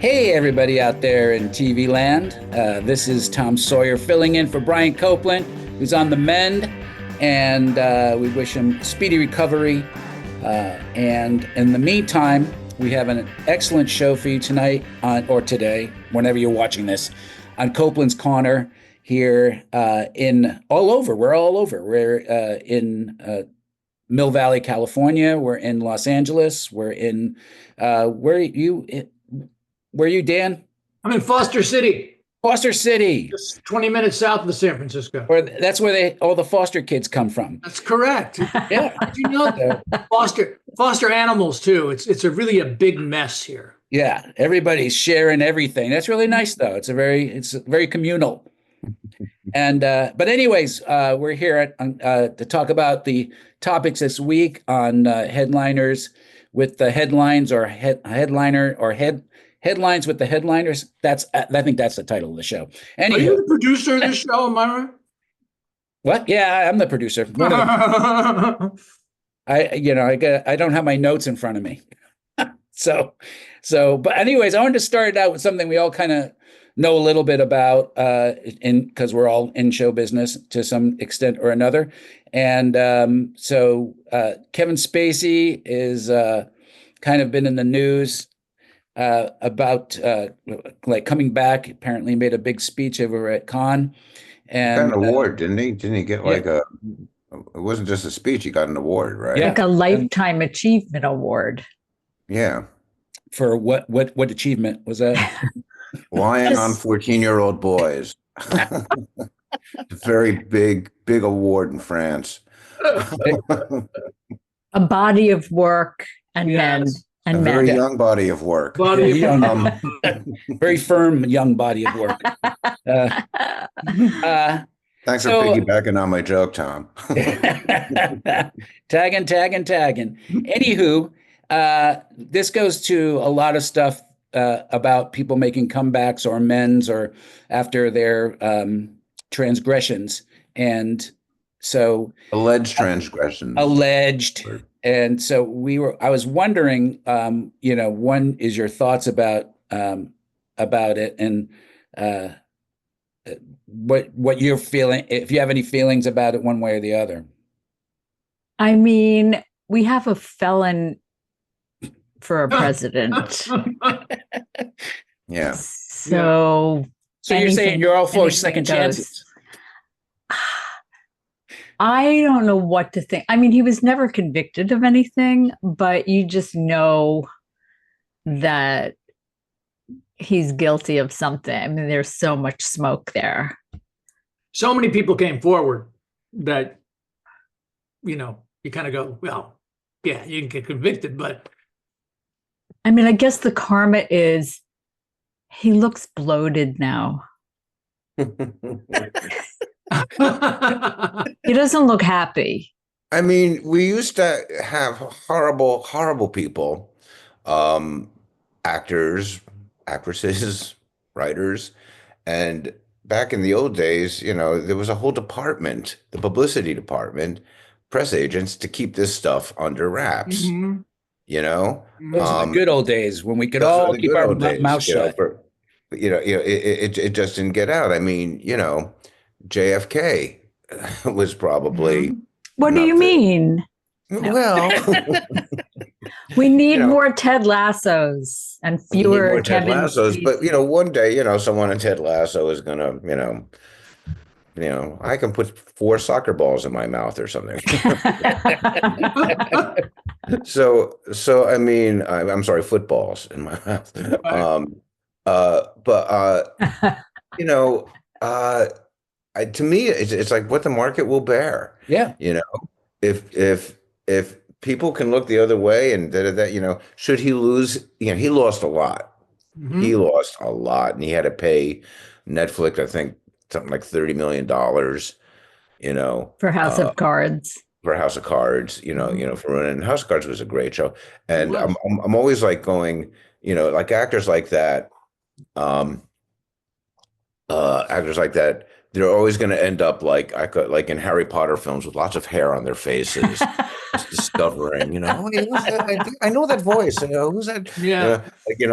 Hey, everybody out there in TV land. This is Tom Sawyer filling in for Brian Copeland, who's on the mend, and we wish him speedy recovery. And in the meantime, we have an excellent show for you tonight or today, whenever you're watching this, on Copeland's Corner here in all over. We're all over. We're in Mill Valley, California. We're in Los Angeles. We're in where are you, Dan? I'm in Foster City. Foster City. Just 20 minutes south of San Francisco. That's where all the foster kids come from. That's correct. Yeah. Did you know that? Foster animals too. It's really a big mess here. Yeah. Everybody's sharing everything. That's really nice though. It's very communal. And but anyways, we're here to talk about the topics this week on headliners with the headlines or Headlines with the Headliners. I think that's the title of the show. Are you the producer of this show, am I right? What? Yeah, I'm the producer. I don't have my notes in front of me. So, but anyways, I wanted to start out with something we all kind of know a little bit about, because we're all in show business to some extent or another. And Kevin Spacey is kind of been in the news about like coming back. Apparently made a big speech over at Cannes, and got an award, didn't he? Didn't he get it wasn't just a speech, he got an award, right? Like a lifetime achievement award. Yeah. For what achievement was that? Lying on 14-year-old boys. Very big award in France. A body of work and men. A very young body of work. Very firm young body of work. Thanks for piggybacking on my joke, Tom. Tagging. Anywho, this goes to a lot of stuff about people making comebacks or amends or after their transgressions. And so alleged transgressions. Alleged. And so I was wondering, one is your thoughts about it, and what you're feeling, if you have any feelings about it one way or the other. I mean, we have a felon for a president. Yeah. So you're saying you're all for second chances? I don't know what to think. I mean, he was never convicted of anything, but you just know that he's guilty of something. I mean, there's so much smoke there. So many people came forward that, you kind of go, well, yeah, you can get convicted, but. I mean, I guess the karma is he looks bloated now. He doesn't look happy. I mean, we used to have horrible people, actors, actresses, writers, and back in the old days, there was a whole department, the publicity department, press agents, to keep this stuff under wraps. Mm-hmm. Those are the good old days when we could all keep our mouth shut. It just didn't get out. I mean, JFK was probably. What do you mean? Well, we need more Ted Lassos and fewer Ted Lassos. But one day, someone in Ted Lasso is gonna, I can put 4 soccer balls in my mouth or something. So I mean, I'm sorry, footballs in my mouth. To me, it's like what the market will bear. Yeah. If people can look the other way and should he lose? He lost a lot. Mm-hmm. He lost a lot, and he had to pay Netflix, I think, something like $30 million. For House of Cards. For House of Cards, for running. House of Cards was a great show, and I'm always like going, like actors like that. they're always going to end up like in Harry Potter films with lots of hair on their faces, just discovering, oh, hey, who's that? I know that voice. Who's that? Yeah.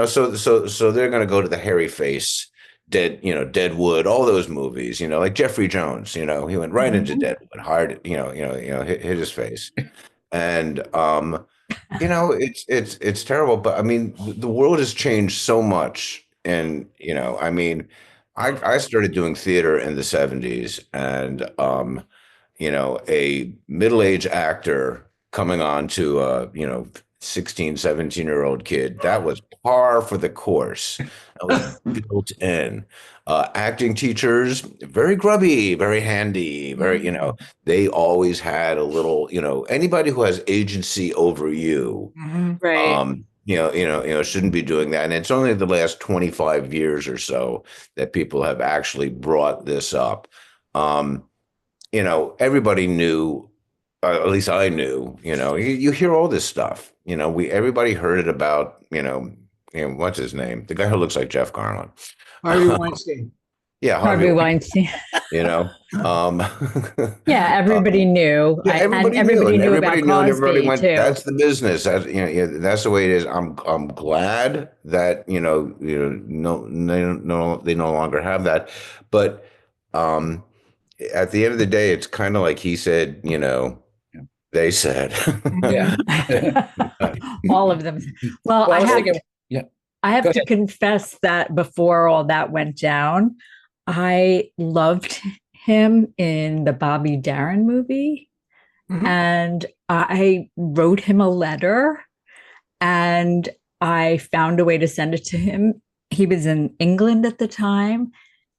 So they're going to go to the hairy face, Deadwood, all those movies, like Jeffrey Jones, he went right into Deadwood, hard, hit his face. And it's terrible, but I mean, the world has changed so much. And, I mean, I started doing theater in the 70s, and a middle-aged actor coming on to 16, 17-year-old kid, that was par for the course. That was built in. Acting teachers, very grubby, very handy, very, they always had a little, anybody who has agency over you, Right. shouldn't be doing that. And it's only the last 25 years or so that people have actually brought this up. Everybody knew, at least I knew, you hear all this stuff, everybody heard it about, what's his name? The guy who looks like Jeff Garland. Harvey Weinstein. Yeah, Harvey Weinstein. Yeah, everybody knew. Yeah, everybody knew about and Cosby everybody went, too. that's the business. That's the way it is. I'm glad that they no longer have that. But at the end of the day, it's kind of like he said, they said. Yeah. All of them. Well, Well, I I was have thinking- yeah. I have Go to ahead. confess that before all that went down, I loved him in the Bobby Darin movie. Mhm. And I wrote him a letter, and I found a way to send it to him. He was in England at the time,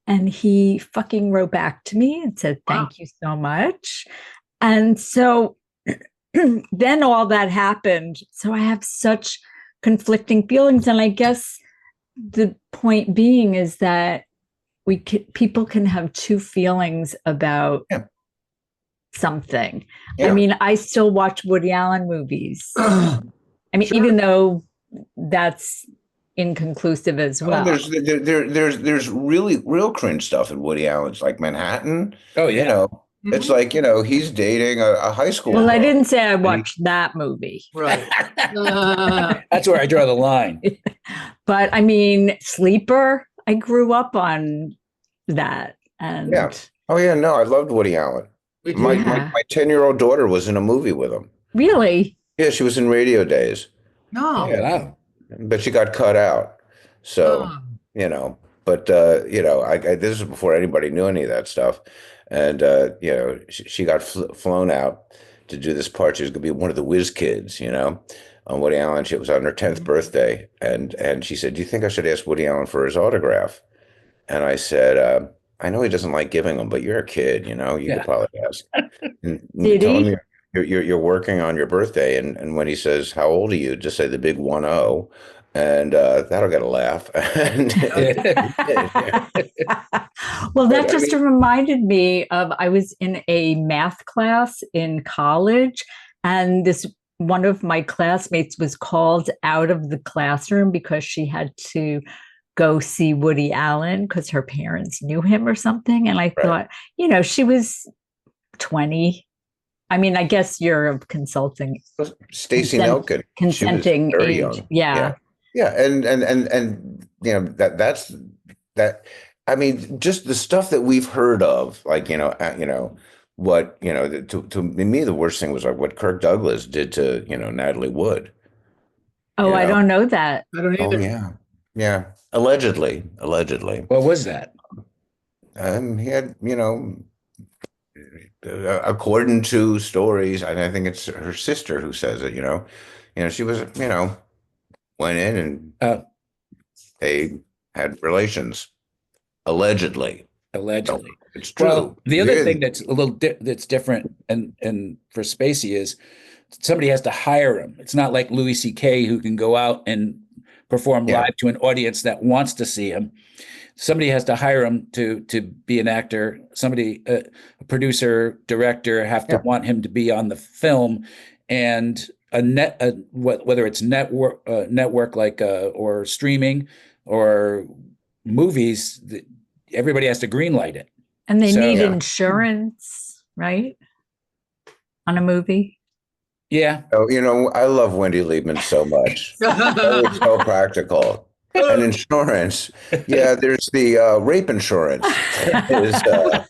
and he fucking wrote back to me and said, Wow. "Thank you so much." And so then all that happened. So I have such conflicting feelings. And I guess the point being is that people can have two feelings about Yeah. something. Yeah. I mean, I still watch Woody Allen movies. I mean, Sure. even though that's inconclusive as well. There's really real cringe stuff in Woody Allen's, like Manhattan. Oh, yeah. It's like, he's dating a high school Well, I girl. didn't say I watched that movie, Right. That's where I draw the line. but I mean, Sleeper, I grew up on that. And Yeah. Oh yeah, no, I loved Woody Allen. We My did. Yeah. 10-year-old daughter was in a movie with him. Really, Yeah, she was in Radio Days, No. Oh, wow. but she got cut out. So, Oh. but this is before anybody knew any of that stuff. And she got flown out to do this part. She was going to be one of the whiz kids, on Woody Allen. She was on her 10th birthday, and she said, "Do you think I should ask Woody Allen for his autograph?" And I said, "I know he doesn't like giving them, but you're a kid, you Yeah. could probably ask." And Did tell he? him you're working on your birthday, and when he says, "How old are you?" just say the big 10, and that'll get a laugh. And well, that But, I just reminded me of I was in a math class in college, and this one of my classmates was called out of the classroom because she had to go see Woody Allen because her parents knew him or something. And I Right. thought, she was 20. I mean, I guess you're of consulting, Stacey Consent- Nelkin, she was consenting very age. young. Yeah. Yeah, and that's that. I mean, just the stuff that we've heard of, like what to me the worst thing was like what Kirk Douglas did to Natalie Wood. Oh, I know? don't know that. I don't Oh either. yeah, allegedly. What was that? He had according to stories, and I think it's her sister who says it. She was went in and Uh, they had relations. Allegedly. allegedly. It's true. Well, the other Yeah. thing that's a little that's different and for Spacey is somebody has to hire him. It's not like Louis C.K. who can go out and perform Yeah. live to an audience that wants to see him. Somebody has to hire him to be an actor. Somebody, a producer, director, have to Yeah. want him to be on the film, and whether it's network like or streaming or movies, everybody has to greenlight it. And they So- need Yeah. insurance, right? On a movie. Yeah. Oh, I love Wendy Liebman so much. It's so practical. And insurance, yeah, there's the rape insurance. Is,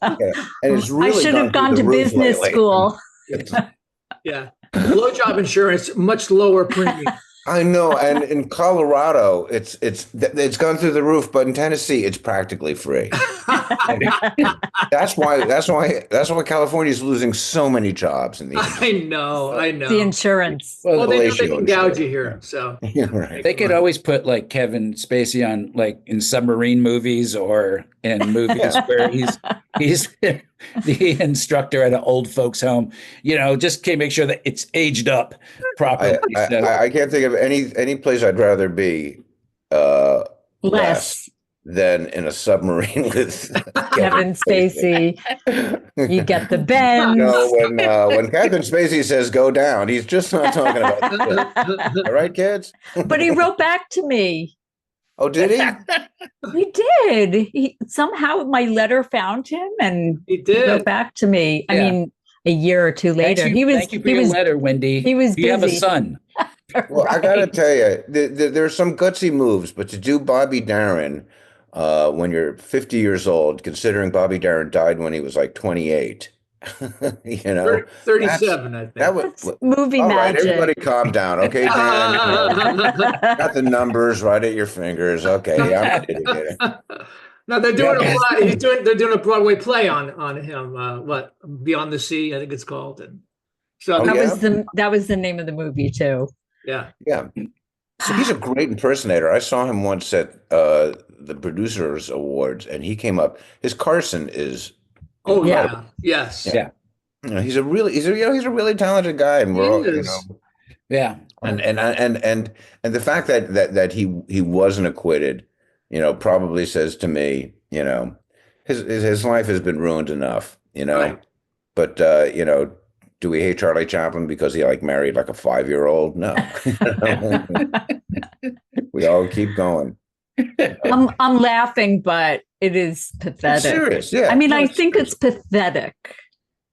and it's really I should have gone gone through to the roof business lately. school. Yeah. Blowjob insurance, much lower premium. I know, and in Colorado, it's gone through the roof, but in Tennessee, it's practically free. That's why California is losing so many jobs in the I know. The insurance. Well, they know they Fellatio can gouge insurance, you here, yeah. so. Yeah, right. They could always put like Kevin Spacey on like in submarine movies or in movies where he's the instructor at an old folks home. Just can't make sure that it's aged up properly. I can't think of any place I'd rather be less than in a submarine with Kevin Spacey. You get the bends. When Kevin Spacey says go down, he's just not talking about all right, kids? But he wrote back to me. Oh, did he? He did. Somehow my letter found him and He he did. wrote back to me. I Yeah. mean, a year or two later. Thank you for your letter, Wendy. he was You have a busy. son. Well, I gotta Right. tell you, there's some gutsy moves, but to do Bobby Darin when you're 50 years old, considering Bobby Darin died when he was like 28, 37, I think. that was That's movie all right. magic. Everybody, calm down, okay, Dan? Got the numbers right at your fingers. Okay, I'm ready to get it. No, they're doing Yeah. they're doing a Broadway play on him. What Beyond the Sea, I think it's called. And so Oh, That was the name of the movie too. yeah. Yeah. So he's a great impersonator. I saw him once at the Producers Awards, and he came up. His Carson is, Oh Yeah. yeah. Yes. Yeah. he's a really talented guy, and we're all, He is. Yeah. and the fact that he wasn't acquitted, probably says to me, his life has been ruined enough, Right. But do we hate Charlie Chaplin because he married like a 5-year-old? No. We all keep going. I'm laughing, but it is It's pathetic. serious, yeah. I mean, No, I it's think serious. it's pathetic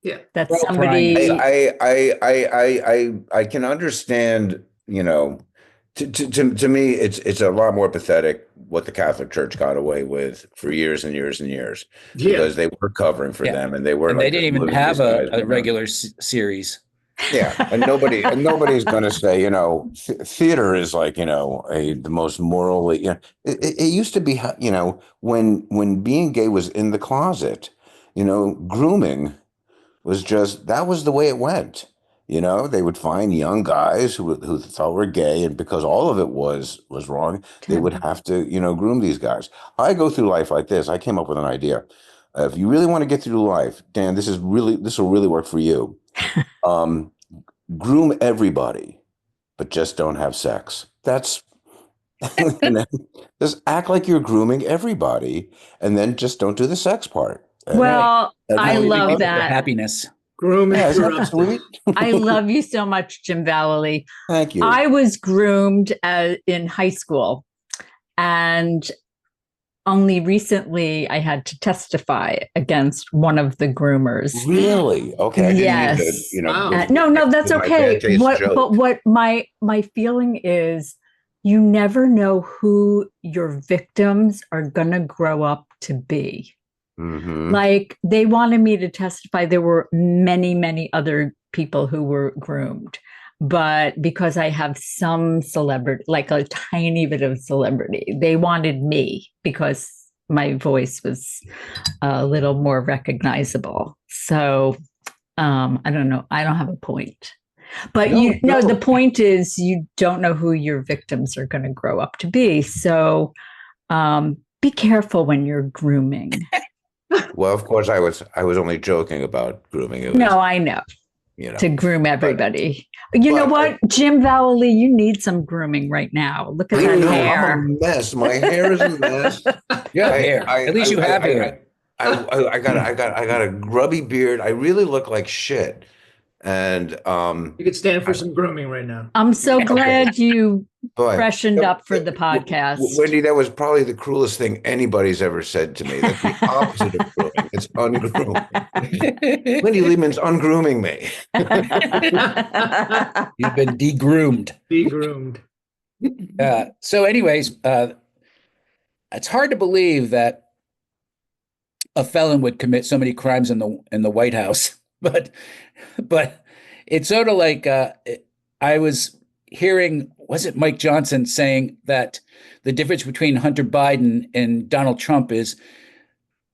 Yeah. that Well, somebody. Brian, I can understand, to me, it's a lot more pathetic what the Catholic Church got away with for years and years and years, Yeah. because they were covering for Yeah. them, and they were And they didn't even moving have these guys a around. regular series. Yeah, and nobody's going to say, theater is the most morally. It used to be, when being gay was in the closet, grooming was that was the way it went. They would find young guys who thought were gay, and because all of it was wrong, they would have to, groom these guys. I go through life like this. I came up with an idea. If you really want to get through life, Dan, this will really work for you. Groom everybody, but just don't have sex. That's just act like you're grooming everybody, and then just don't do the sex part. Well, And I how you love keep that. Happiness. Groom Yeah, isn't that interrupted. sweet? I love you so much, Jim Vallely. Thank you. I was groomed in high school, and only recently I had to testify against one of the groomers. Really? Okay. I didn't Yes. mean to, Wow. No, that's with my okay. bad taste joke. But what my feeling is, you never know who your victims are gonna grow up to be. Mhm. Like, they wanted me to testify. There were many, many other people who were groomed, but because I have some celebrity, like a tiny bit of celebrity, they wanted me because my voice was a little more recognizable. So I don't know. I don't have a point. But the point is, you don't know who your victims are going to grow up to be. So be careful when you're grooming. Well, of course, I was only joking about grooming. It was, No, I know. To groom everybody. You know what, Jim Vallely, you need some grooming right now. Look at I that know, hair. I'm a mess. My hair is a mess. You have hair. At least you have hair. I got a grubby beard. I really look like shit. And You could stand for some grooming right now. I'm so glad you boy, freshened up for the podcast. Wendy, that was probably the cruelest thing anybody's ever said to me. That's the opposite of grooming. It's ungrooming. Wendy Liebman's ungrooming me. You've been degroomed. Degroomed. So anyways, it's hard to believe that a felon would commit so many crimes in the White House, but it's sort of like I was hearing, was it Mike Johnson saying that the difference between Hunter Biden and Donald Trump is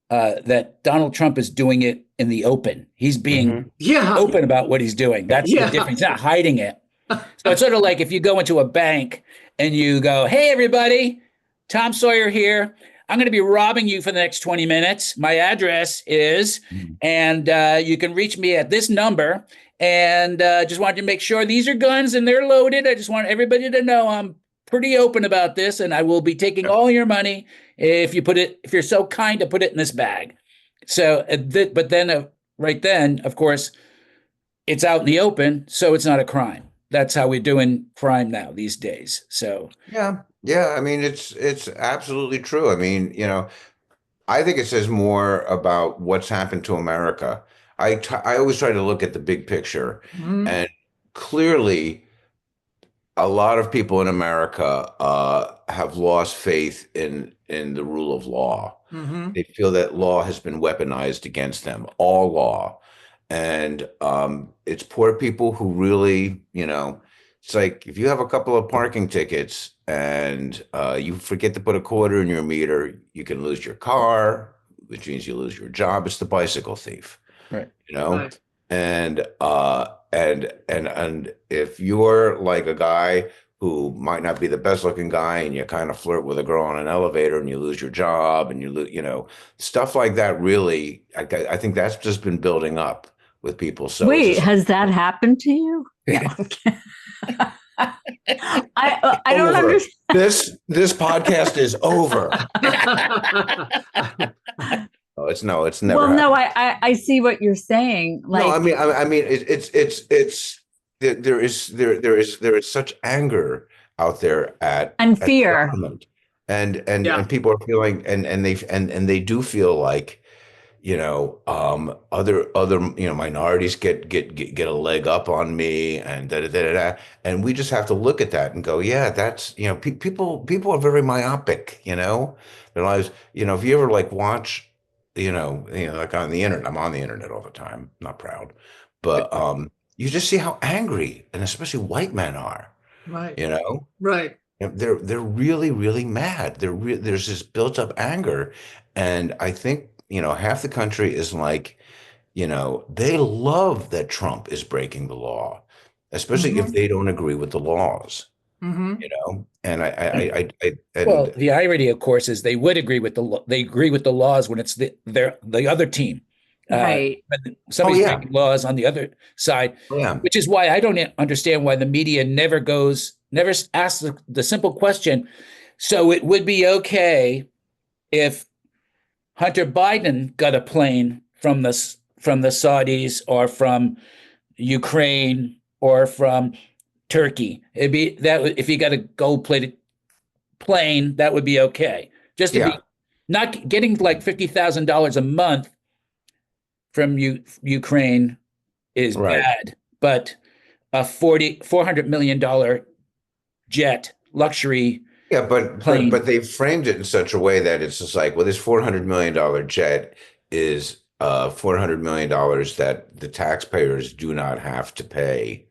that Donald Trump is doing it in the open. He's being open about what he's doing. That's the difference. He's not hiding it. So it's sort of like if you go into a bank and you go, "Hey, everybody, Tom Sawyer here. I'm going to be robbing you for the next 20 minutes. My address is, and you can reach me at this number. And just wanted to make sure these are guns and they're loaded. I just want everybody to know I'm pretty open about this, and I will be taking all your money if you're so kind to put it in this bag." So, but then right then, of course, it's out in the open, so it's not a crime. That's how we're doing crime now these days. So yeah. I mean, it's absolutely true. I mean, I think it says more about what's happened to America. I always try to look at the big picture, and clearly, a lot of people in America have lost faith in the rule of law. They feel that law has been weaponized against them, all law. And it's poor people who really, it's like if you have a couple of parking tickets and you forget to put a quarter in your meter, you can lose your car, which means you lose your job. It's the bicycle thief, right? Right. And if you're like a guy who might not be the best looking guy and you kind of flirt with a girl on an elevator and you lose your job and you lose, stuff like that, really, I think that's just been building up with people. So wait, has that happened to you? No. I don't understand. This podcast is over. It's never. Well, no, I see what you're saying. Like, no, I mean, there is such anger out there and fear, at government. And people are feeling, and they do feel like, other minorities get a leg up on me, and and we just have to look at that and go, yeah, that's people are very myopic, their lives. If you ever like watch, like on the internet, I'm on the internet all the time, not proud, but you just see how angry, and especially white men are, right? Right. They're really, really mad. There's this built up anger, and I think half the country is like, they love that Trump is breaking the law, especially if they don't agree with the laws. And well, the irony, of course, is they would agree with they agree with the laws when it's the other team. Right. When somebody's breaking laws on the other side, which is why I don't understand why the media never asks the simple question. So it would be okay if Hunter Biden got a plane from the Saudis or from Ukraine or from Turkey. It'd be that if he got a gold-plated plane, that would be okay. Just to be not getting like $50,000 a month from Ukraine is bad, but a $400 million jet luxury. Yeah, but they framed it in such a way that it's just like, well, this $400 million jet is $400 million that the taxpayers do not have to pay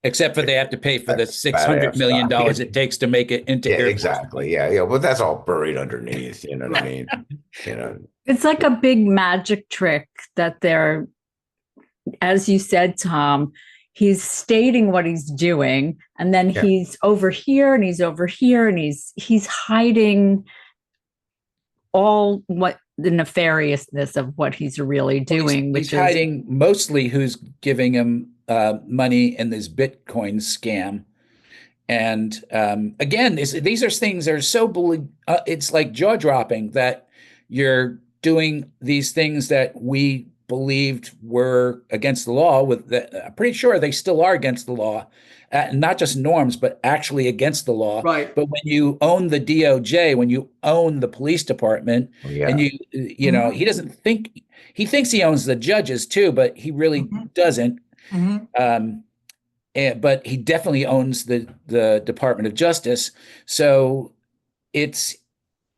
except for they have to pay for the $600 million it takes to make it into airports. Exactly. Yeah. But that's all buried underneath. You know what I mean? It's like a big magic trick that they're, as you said, Tom, he's stating what he's doing, and then he's over here and he's over here, and he's hiding all what the nefariousness of what he's really doing. He's hiding mostly who's giving him money in this Bitcoin scam. And again, these are things that are so it's like jaw dropping that you're doing these things that we believed were against the law. I'm pretty sure they still are against the law, not just norms, but actually against the law. Right. But when you own the DOJ, when you own the police department, and you know, he doesn't think, he thinks he owns the judges too, but he really doesn't. But he definitely owns the Department of Justice. So it's,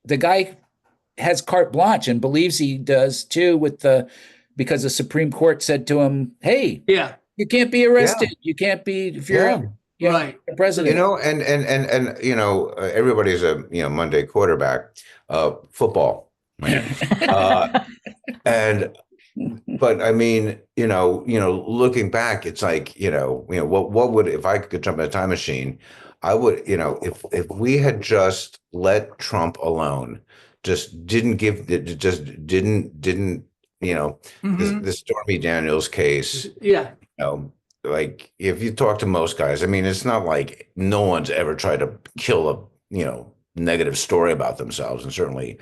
the guy has carte blanche and believes he does too, because the Supreme Court said to him, "Hey, you can't be arrested. You can't be, if you're a president." You know, and you know, everybody's a Monday quarterback, football, and. But I mean, looking back, it's like, what would, if I could jump in a time machine, I would, if we had just let Trump alone, just didn't give, didn't, the Stormy Daniels case, like if you talk to most guys, I mean, it's not like no one's ever tried to kill a, negative story about themselves, and certainly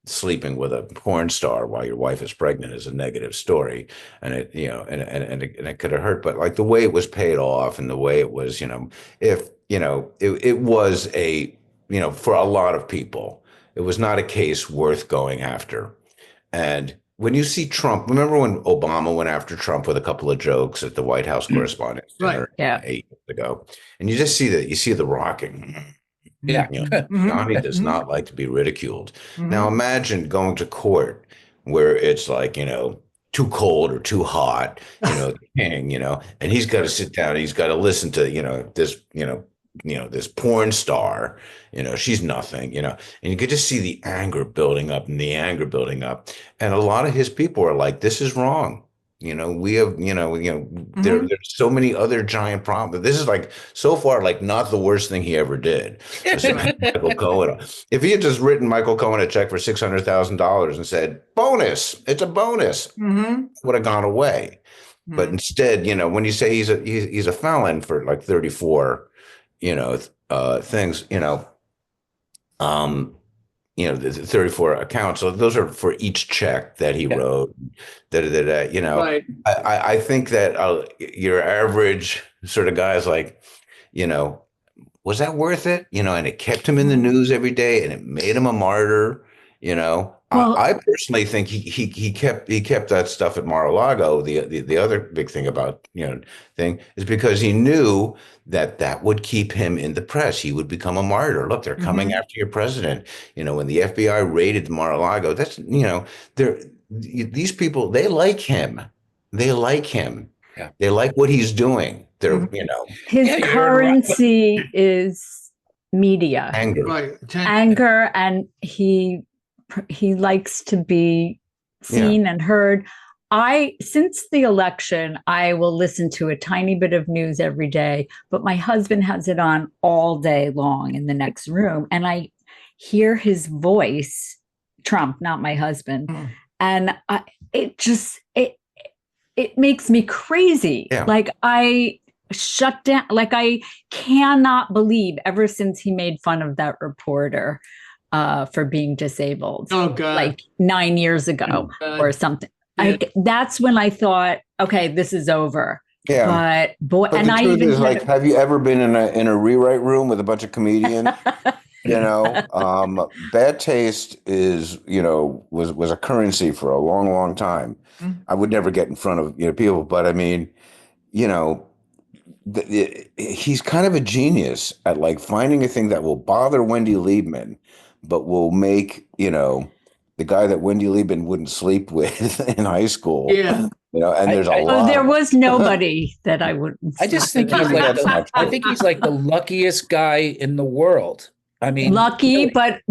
sleeping with a porn star while your wife is pregnant is a negative story, and it it could have hurt, but like the way it was paid off and the way it was, if it was a, for a lot of people, it was not a case worth going after. And when you see Trump, remember when Obama went after Trump with a couple of jokes at the White House Correspondents' Dinner 8 years ago, and you just see the rocking. Johnny does not like to be ridiculed. Now imagine going to court where it's like, too cold or too hot, the king, and he's got to sit down, he's got to listen to, this porn star, she's nothing, and you could just see the anger building up. And a lot of his people are like, this is wrong. We have, there's so many other giant problems. This is like, so far, like not the worst thing he ever did. Michael Cohen. If he had just written Michael Cohen a check for $600,000 and said, bonus, it's a bonus, would have gone away. But instead, when you say he's a felon for like 34, things, the 34 accounts. So those are for each check that he wrote. Right. I think that your average sort of guy is like, was that worth it? And it kept him in the news every day, and it made him a martyr. Well, I personally think he kept that stuff at Mar-a-Lago. The other big thing about thing is because he knew that would keep him in the press. He would become a martyr. Look, they're coming after your president. When the FBI raided Mar-a-Lago, that's these people, they like him. They like him. Yeah. They like what he's doing. They're his currency is media, anger, and he likes to be seen and heard. Since the election, I will listen to a tiny bit of news every day, but my husband has it on all day long in the next room. And I hear his voice, Trump, not my husband. And it makes me crazy. Yeah. Like I shut down, like I cannot believe ever since he made fun of that reporter for being disabled. Oh God. Like 9 years ago or something. Yeah. That's when I thought, okay, this is over. Yeah. But and I even like, have you ever been in a rewrite room with a bunch of comedians? Bad taste is, was a currency for a long, long time. I would never get in front of people, but I mean, he's kind of a genius at like finding a thing that will bother Wendy Liebman, but will make, the guy that Wendy Liebman wouldn't sleep with in high school. Yeah. And there's a lot. There was nobody that I wouldn't. I just think he's like I think he's like the luckiest guy in the world. I mean, lucky, but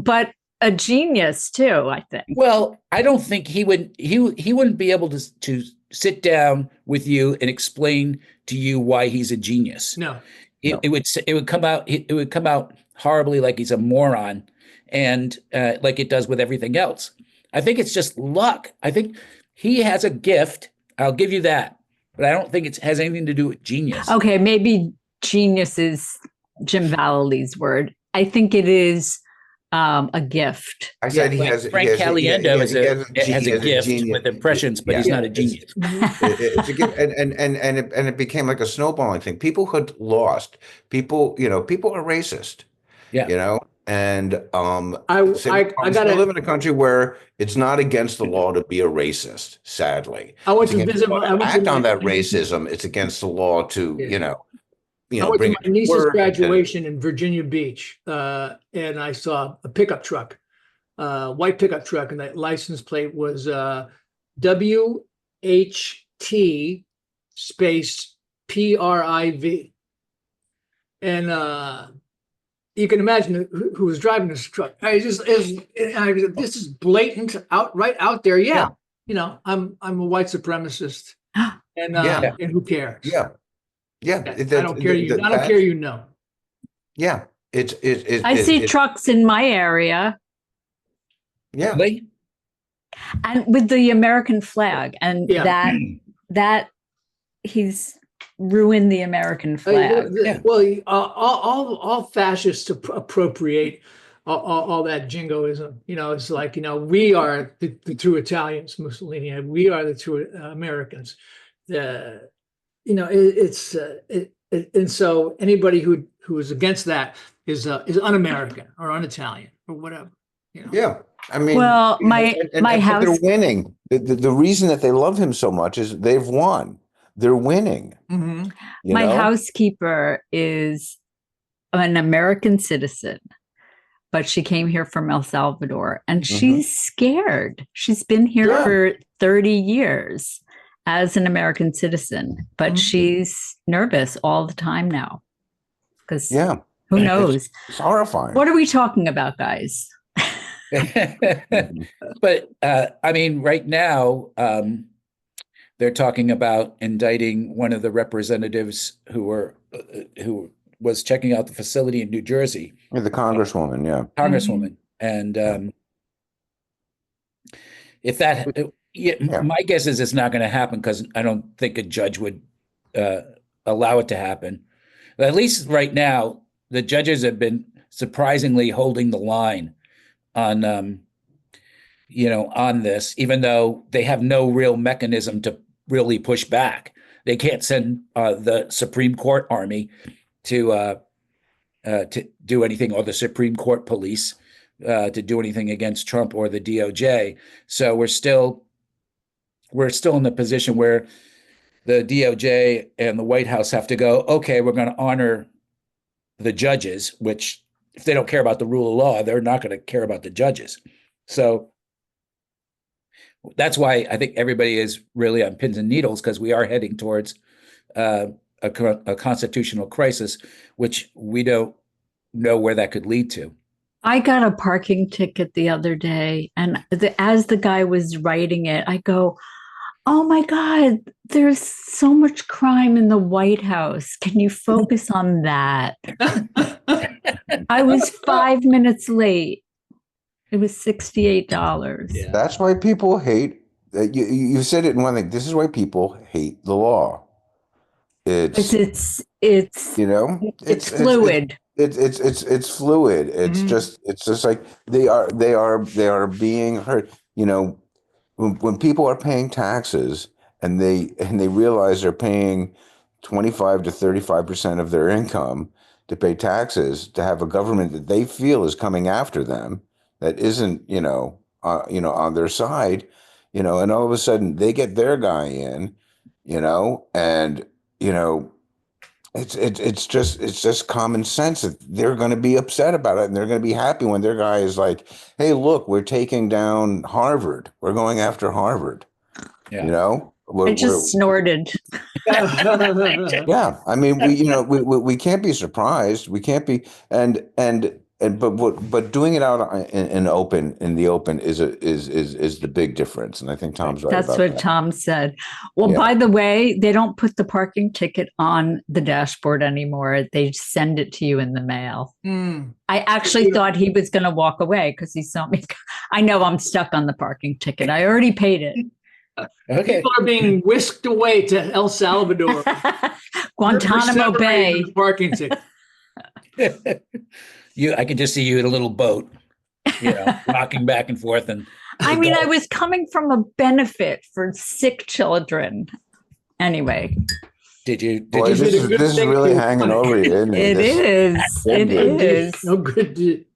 a genius too, I think. Well, I don't think he wouldn't be able to sit down with you and explain to you why he's a genius. No. It would come out horribly, like he's a moron, and like it does with everything else. I think it's just luck. I think he has a gift. I'll give you that, but I don't think it has anything to do with genius. Okay, maybe genius is Jim Vallely's word. I think it is a gift. I said Yeah, Frank Caliendo has a gift genius. with impressions, but he's not a genius. It's a gift, and it became like a snowballing thing. People had lost. People are racist. Yeah. And I we gotta live in a country where it's not against the law to be a racist. Sadly, I went It's to against visit the law my- to I went to act on my- that racism. It's against the law to I went to bring my it to niece's work. graduation in Virginia Beach, and I saw a pickup truck, white pickup truck, and that license plate was WHT space PRIV. And you can imagine who was driving this truck. This is blatant, right out there. Yeah, I'm a white supremacist, and and who cares? Yeah. I don't care. I don't care. Yeah, I see trucks in my area. Yeah, Really? And with the American flag, and that he's ruined the American flag. Well, all fascists appropriate all that jingoism. It's like we are the true Italians, Mussolini, and we are the true Americans. And so anybody who is against that is un-American or un-Italian or whatever. Yeah. I mean, well, my house. They're winning. The reason that they love him so much is they've won. They're winning. Mm-hmm. My housekeeper is an American citizen, but she came here from El Salvador, and she's scared. She's been here for 30 years as an American citizen, but she's nervous all the time now. Because who knows? It's horrifying. What are we talking about, guys? But I mean, right now, they're talking about indicting one of the representatives who was checking out the facility in New Jersey. The congresswoman, Congresswoman. And if that, my guess is it's not going to happen because I don't think a judge would allow it to happen. But at least right now, the judges have been surprisingly holding the line on, on this, even though they have no real mechanism to really push back. They can't send the Supreme Court army to do anything, or the Supreme Court police to do anything against Trump or the DOJ. So we're still in the position where the DOJ and the White House have to go, okay, we're going to honor the judges, which if they don't care about the rule of law, they're not going to care about the judges. So that's why I think everybody is really on pins and needles, because we are heading towards a constitutional crisis, which we don't know where that could lead to. I got a parking ticket the other day, and as the guy was writing it, I go, oh my God, there's so much crime in the White House. Can you focus on that? I was 5 minutes late. It was $68. Yeah. That's why people hate. You said it in one thing. This is why people hate the law. It's fluid. It's fluid. It's just like they are being hurt. When people are paying taxes and they realize they're paying 25 to 35% of their income to pay taxes, to have a government that they feel is coming after them, that isn't, on their side, and all of a sudden they get their guy in, and, it's just common sense that they're going to be upset about it, and they're going to be happy when their guy is like, hey, look, we're taking down Harvard. We're going after Harvard. Yeah. I just snorted. Yeah. I mean, we can't be surprised. We can't be, but doing it out in the open is the big difference. And I think Tom's right. That's what Tom said. Well, by the way, they don't put the parking ticket on the dashboard anymore. They send it to you in the mail. I actually thought he was going to walk away because he saw me. I know I'm stuck on the parking ticket. I already paid it. Okay. People are being whisked away to El Salvador. Guantanamo Bay. Parking ticket. I can just see you in a little boat. rocking back and forth. And I mean, I was coming from a benefit for sick children. Anyway. Did you? Boy, this is really hanging over you, isn't it? It is. No good deed.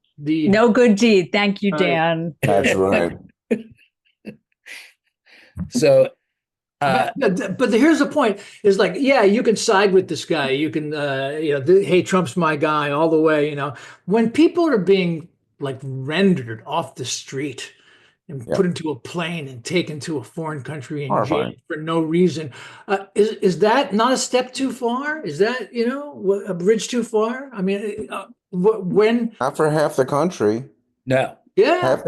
No good deed. Thank you, Dan. That's right. So, but here's the point: is like, yeah, you can side with this guy. You can, hey, Trump's my guy all the way. When people are being like rendered off the street and put into a plane and taken to a foreign country and jailed for no reason, is that not a step too far? Is that a bridge too far? I mean, when not for half the country. No. Yeah. Half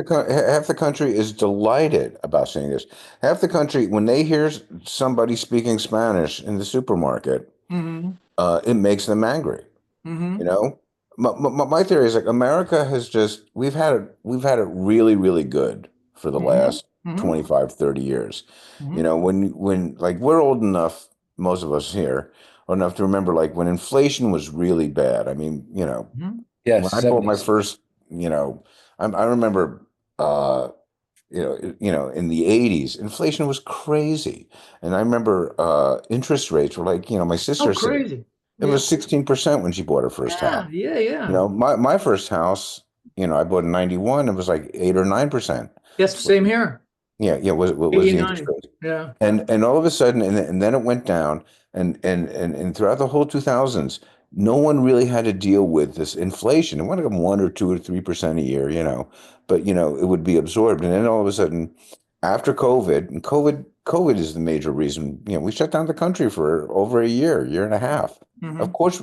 the country is delighted about seeing this. Half the country, when they hear somebody speaking Spanish in the supermarket, it makes them angry. My theory is like America has we've had it really, really good for the last 25, 30 years. When like we're old enough, most of us here are enough to remember like when inflation was really bad. I mean, yes, when I bought my first, I remember, in the 80s, inflation was crazy. And I remember interest rates were like, my sister said crazy. It was 16% when she bought her first house. Yeah. My first house, I bought in 91, it was like 8 or 9%. Yes, same here. Yeah, was the interest rate. Yeah. And all of a sudden, and then it went down, and throughout the whole 2000s, no one really had to deal with this inflation. It went like 1 or 2 or 3% a year, but it would be absorbed. And then all of a sudden, after COVID, and COVID is the major reason, we shut down the country for over a year and a half. Of course,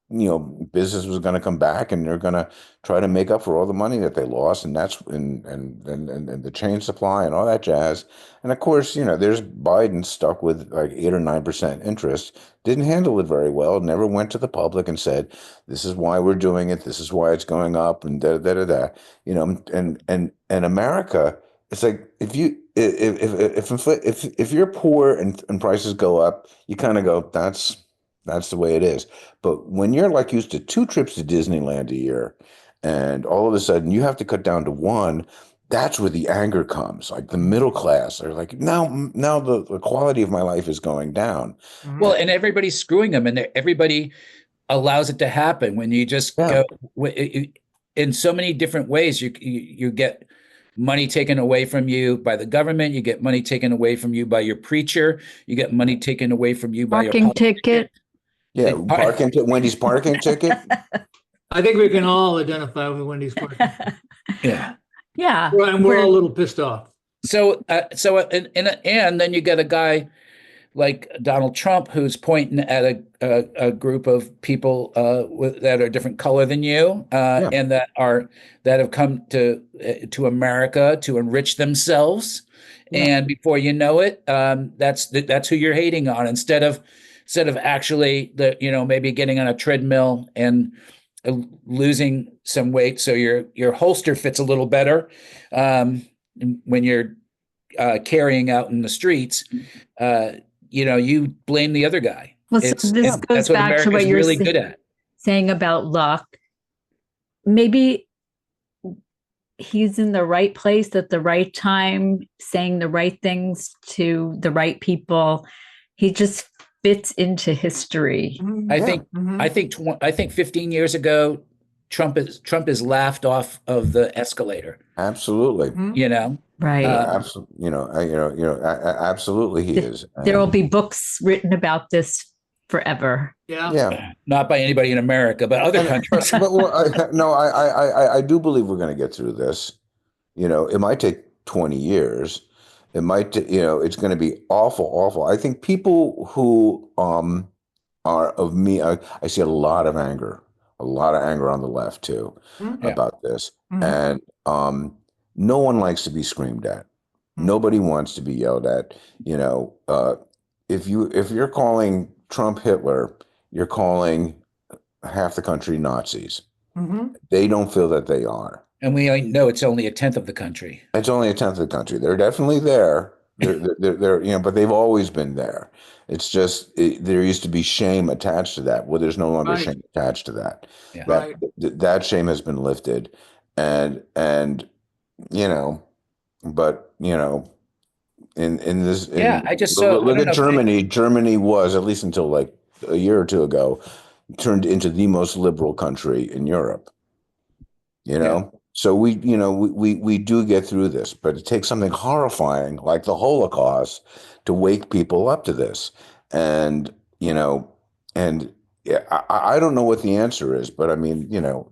business was going to come back and they're going to try to make up for all the money that they lost, and that's and the chain supply and all that jazz. And of course, there's Biden stuck with like 8 or 9% interest, didn't handle it very well, never went to the public and said, this is why we're doing it, this is why it's going up, and and America, it's like if you're poor and prices go up, you kind of go, that's the way it is. But when you're like used to 2 trips to Disneyland a year and all of a sudden you have to cut down to 1, that's where the anger comes. Like the middle class are like, now the quality of my life is going down. Well, and everybody's screwing them, and everybody allows it to happen when you just go in so many different ways. You get money taken away from you by the government. You get money taken away from you by your preacher. You get money taken away from you by your parking ticket. Yeah, Wendy's parking ticket. I think we can all identify with Wendy's parking. Yeah. And we're all a little pissed off. So and then you get a guy like Donald Trump who's pointing at a group of people that are different color than you, and that have come to America to enrich themselves, and before you know it, that's who you're hating on instead of actually maybe getting on a treadmill and losing some weight so your holster fits a little better when you're carrying out in the streets. You blame the other guy. Well, so this goes back to what you're really good at saying about luck. Maybe he's in the right place at the right time, saying the right things to the right people. He just fits into history. I think 15 years ago, Trump is laughed off of the escalator. Absolutely. Right. Absolutely he is. There will be books written about this forever. Yeah. Not by anybody in America, but other countries. I do believe we're going to get through this. It might take 20 years. It might, it's going to be awful. I think people who are of me, I see a lot of anger on the left too about this. And no one likes to be screamed at. Nobody wants to be yelled at. If you're calling Trump Hitler, you're calling half the country Nazis. They don't feel that they are. And we know it's only a tenth of the country. It's only a tenth of the country. They're definitely there. They're but they've always been there. It's just there used to be shame attached to that. Well, there's no longer shame attached to that. Yeah. That shame has been lifted, and but in this I just saw. look I don't at know. Germany. Germany was, at least until like a year or two ago, turned into the most liberal country in Europe. So we do get through this, but it takes something horrifying like the Holocaust to wake people up to this. And and yeah, I don't know what the answer is, but I mean, Yeah,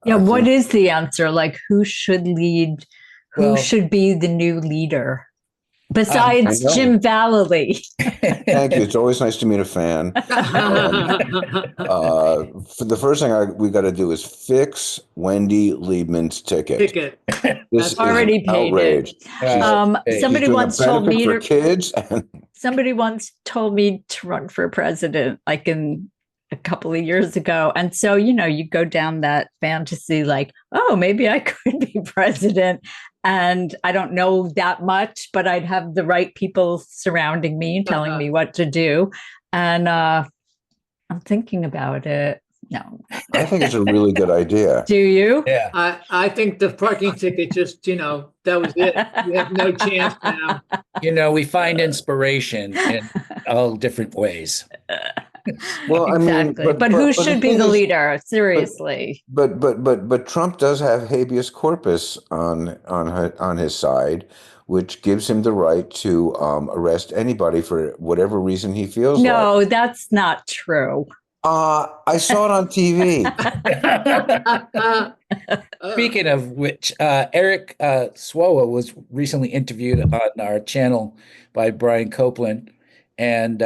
I what think, is the answer? Like, who should lead? Who Well, should be the new leader I besides know. Jim Vallely? Thank you. It's always nice to meet a fan. For the first thing we got to do is fix Wendy Liebman's ticket. Ticket. This is Already an paid outrage. it. Somebody She's doing once a told benefit me for kids. somebody once told me to run for president, like in a couple of years ago. And so, you go down that fantasy, like, oh, maybe I could be president. And I don't know that much, but I'd have the right people surrounding me and telling me what to do. And I'm thinking about it. No. I think it's a really good idea. Do you? Yeah. I think the parking ticket just, that was it. You have no chance now. We find inspiration in all different ways. Well, Exactly. I mean, but who the should be thing the is- leader? Seriously. But Trump does have habeas corpus on his side, which gives him the right to arrest anybody for whatever reason he feels like. No, that's not true. I saw it on TV. Speaking of which, Eric Swoa was recently interviewed on our channel by Brian Copeland, and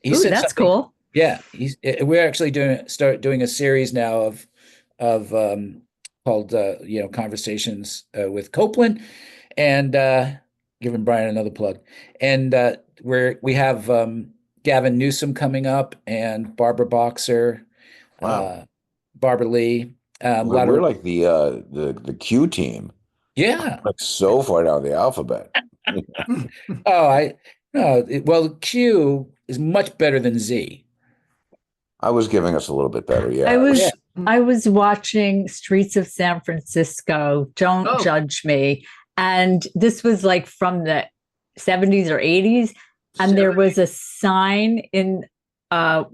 he Ooh, said that's something. cool. Yeah, we're actually start doing a series now of called Conversations with Copeland, and giving Brian another plug, and we have Gavin Newsom coming up and Barbara Boxer, Wow. Barbara Lee. We're like the Q team, Yeah. like so far down the alphabet. Well, Q is much better than Z. I was giving us a little bit better. Yeah. I was watching Streets of San Francisco. Don't judge me. And this was like from the 70s or 80s. And there was a sign in an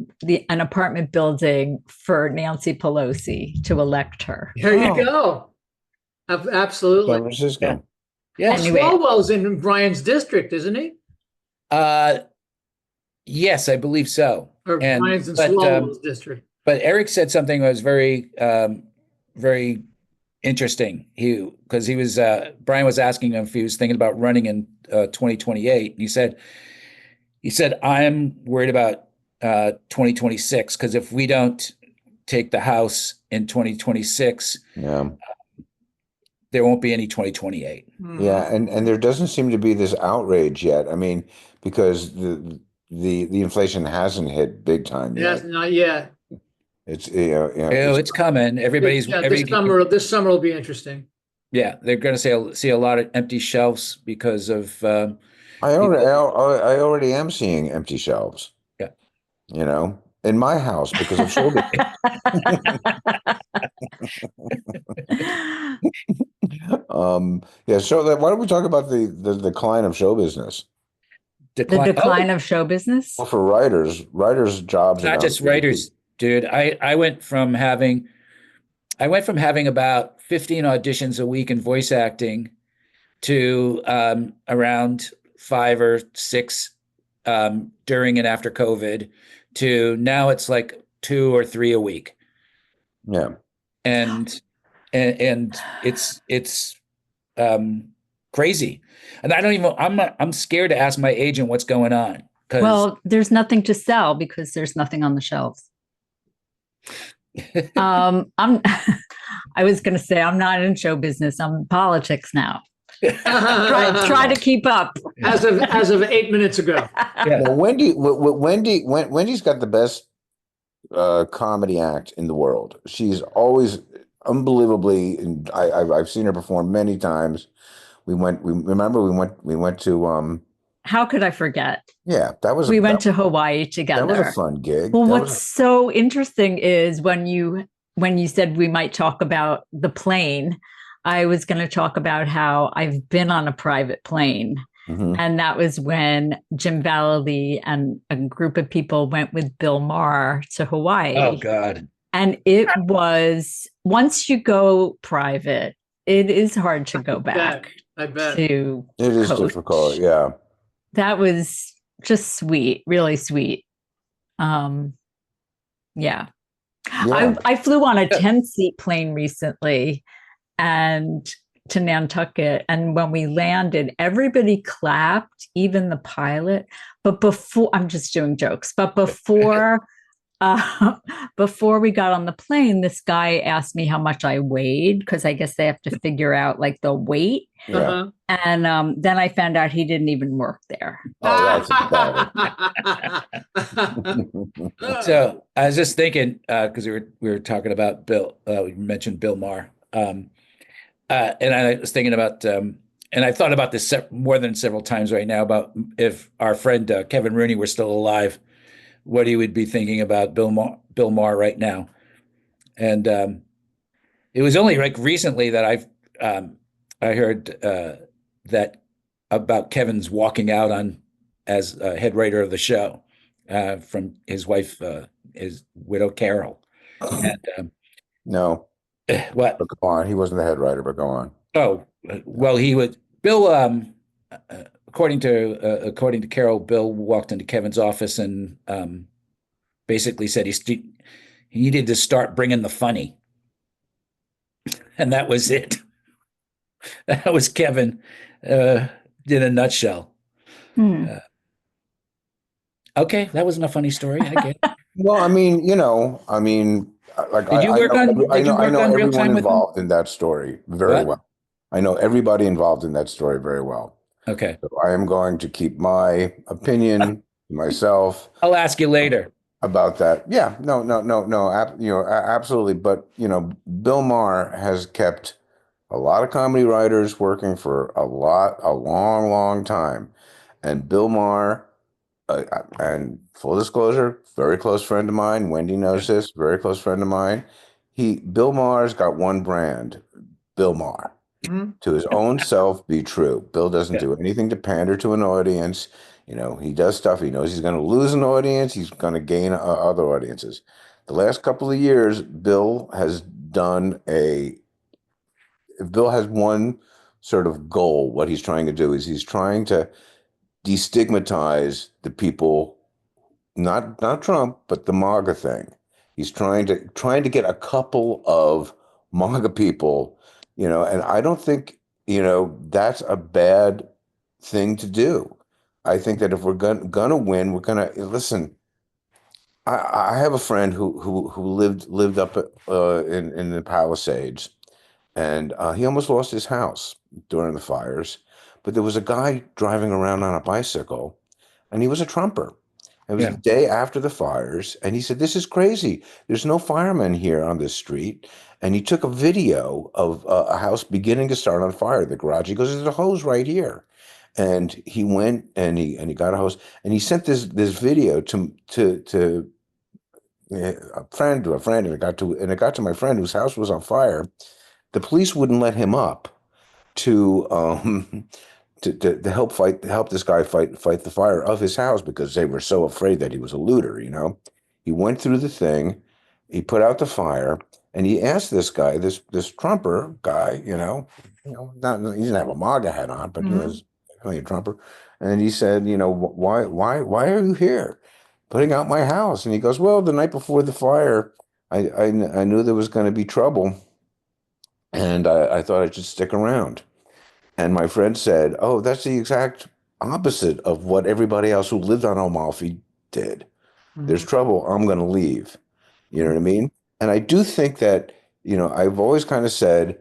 apartment building for Nancy Pelosi to elect her. There you go. Absolutely. San Francisco. Yeah. Well, Anyway. Swalwell's in Brian's district, isn't he? Yes, I believe so. Or Brian's in Swalwell's district. But Eric said something that was very, very interesting. Because Brian was asking him if he was thinking about running in 2028. And he said, I'm worried about 2026 because if we don't take the House in 2026, there won't be any 2028. Yeah, and there doesn't seem to be this outrage yet. I mean, because the inflation hasn't hit big time yet. Yes, not yet. It's It's coming. This summer will be interesting. Yeah, they're going to see a lot of empty shelves because of. I already am seeing empty shelves. Yeah, in my house because of show business. So why don't we talk about the decline of show business? The decline of show business? Well, for writers' jobs. Not just writers, dude. I went from having about 15 auditions a week in voice acting to around 5 or 6 during and after COVID to now it's like 2 or 3 a week. Yeah. And it's crazy. And I'm scared to ask my agent what's going on. Well, there's nothing to sell because there's nothing on the shelves. I was going to say I'm not in show business. I'm in politics now. Try to keep up. As of 8 minutes ago. Yeah. Well, Wendy's got the best comedy act in the world. She's always unbelievably. I've seen her perform many times. We went to. How could I forget? Yeah, we went to Hawaii together. That was a fun gig. Well, what's so interesting is when you said we might talk about the plane, I was going to talk about how I've been on a private plane. Mhm. And that was when Jim Vallely and a group of people went with Bill Maher to Hawaii. Oh, God. And it was, once you go private, it is hard to go back I bet. to It is coach. difficult. Yeah. That was just sweet, really sweet. Yeah. Yeah. I flew on a 10-seat plane recently and to Nantucket. And when we landed, everybody clapped, even the pilot. But before, I'm just doing jokes, but before we got on the plane, this guy asked me how much I weighed, because I guess they have to figure out like the weight. Yeah. And then I found out he didn't even work there. Oh, that's So I was just thinking, because we were talking about Bill, we mentioned Bill Maher. And I was thinking about, and I thought about this more than several times right now, about if our friend Kevin Rooney were still alive, what he would be thinking about Bill Maher right now. And it was only like recently that I heard that about Kevin's walking out on as head writer of the show from his wife, his widow Carol. And no. what? But go on. He wasn't the head writer, but go on. Oh, well, he would. Bill, according to Carol, Bill walked into Kevin's office and basically said he needed to start bringing the funny, and that was it. That was Kevin in a nutshell. Okay, that wasn't a funny story. I get it. Well, I mean, like Did you work on everyone Real Time with him? involved in that story very What? well. I know everybody involved in that story very well. Okay, So I am going to keep my opinion to myself I'll ask you later. about that. Yeah, no, absolutely. But Bill Maher has kept a lot of comedy writers working for a long, long time, and Bill Maher. And full disclosure, very close friend of mine. Wendy knows this. Very close friend of mine. Bill Maher's got one brand, Bill Maher. To his own self, be true. Bill doesn't do anything to pander to an audience. He does stuff. He knows he's going to lose an audience. He's going to gain other audiences. The last couple of years, Bill has one sort of goal. What he's trying to do is he's trying to destigmatize the people, not Trump, but the MAGA thing. He's trying to get a couple of MAGA people, and I don't think, that's a bad thing to do. I think that if we're gonna win, we're gonna listen. I have a friend who lived up in the Palisades, and he almost lost his house during the fires. But there was a guy driving around on a bicycle, and he was a Trumper. It was the day after the fires, and he said, "This is crazy. There's no firemen here on this street." And he took a video of a house beginning to start on fire, the garage. He goes, "There's a hose right here." And he went and he got a hose, and he sent this video to a friend, and it got to my friend whose house was on fire. The police wouldn't let him up to help this guy fight the fire of his house because they were so afraid that he was a looter. He went through the thing, he put out the fire, and he asked this guy, this Trumper guy, he didn't have a MAGA hat on, but he was really a Trumper, and he said, why are you here, putting out my house? And he goes, well, the night before the fire, I knew there was going to be trouble, and I thought I should stick around. And my friend said, oh, that's the exact opposite of what everybody else who lived on Amalfi did. There's trouble, I'm going to leave. You know what I mean? And I do think that, I've always kind of said,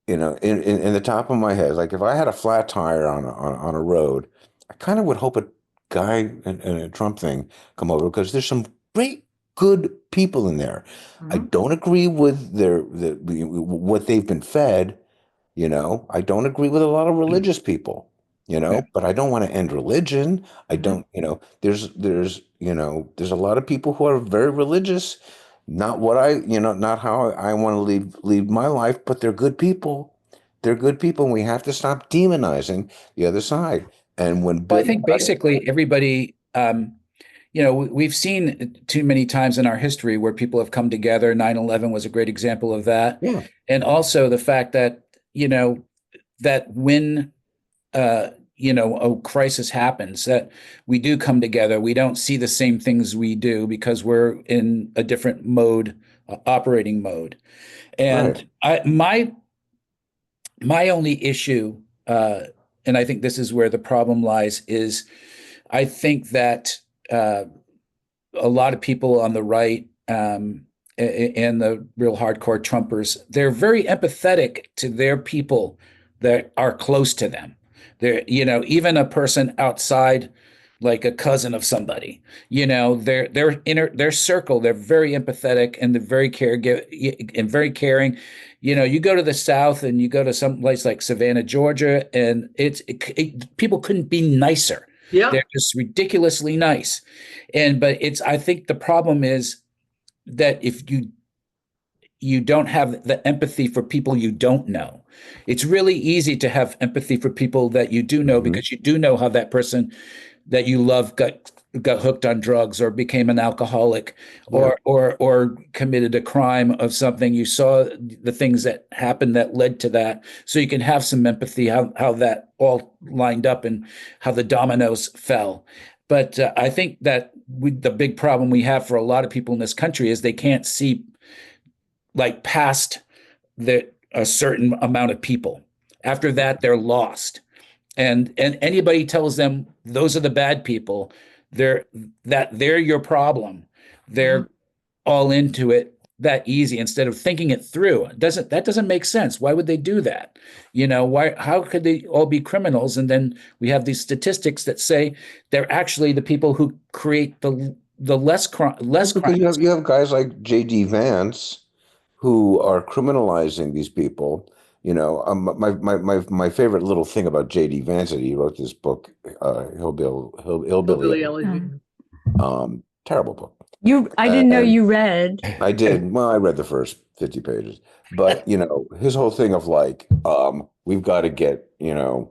in the top of my head, like if I had a flat tire on a road, I kind of would hope a guy in a Trump thing come over, because there's some great, good people in there. I don't agree with what they've been fed. I don't agree with a lot of religious people, but I don't want to end religion. I don't, there's a lot of people who are very religious, not not how I want to lead my life, but they're good people. They're good people, and we have to stop demonizing the other side. And when Well, Bill, I think basically everybody, we've seen too many times in our history where people have come together. 9/11 was a great example of that. yeah, And also the fact that, that when, a crisis happens, that we do come together. We don't see the same things we do because we're in a different mode, operating mode. right, And my only issue, and I think this is where the problem lies, is I think that a lot of people on the right and the real hardcore Trumpers, they're very empathetic to their people that are close to them. They're, even a person outside, like a cousin of somebody, their circle, they're very empathetic and they're very and very caring. You go to the South and you go to some place like Savannah, Georgia, and people couldn't be nicer. Yeah. They're just ridiculously nice. But I think the problem is that if you don't have the empathy for people you don't know. It's really easy to have empathy for people that you do know, because you do know how that person that you love got hooked on drugs or became an alcoholic or committed a crime of something. You saw the things that happened that led to that. So you can have some empathy, how that all lined up and how the dominoes fell. But I think that the big problem we have for a lot of people in this country is they can't see like past a certain amount of people. After that, they're lost. And anybody tells them those are the bad people, they're your problem. They're all into it that easy instead of thinking it through. That doesn't make sense. Why would they do that? How could they all be criminals? And then we have these statistics that say they're actually the people who create the less crime. because you have guys like J.D. Vance who are criminalizing these people. My favorite little thing about J.D. Vance, that he wrote this book, Hillbilly. Terrible book. I didn't know you read. I did. Well, I read the first 50 pages, but his whole thing of like, we've got to get the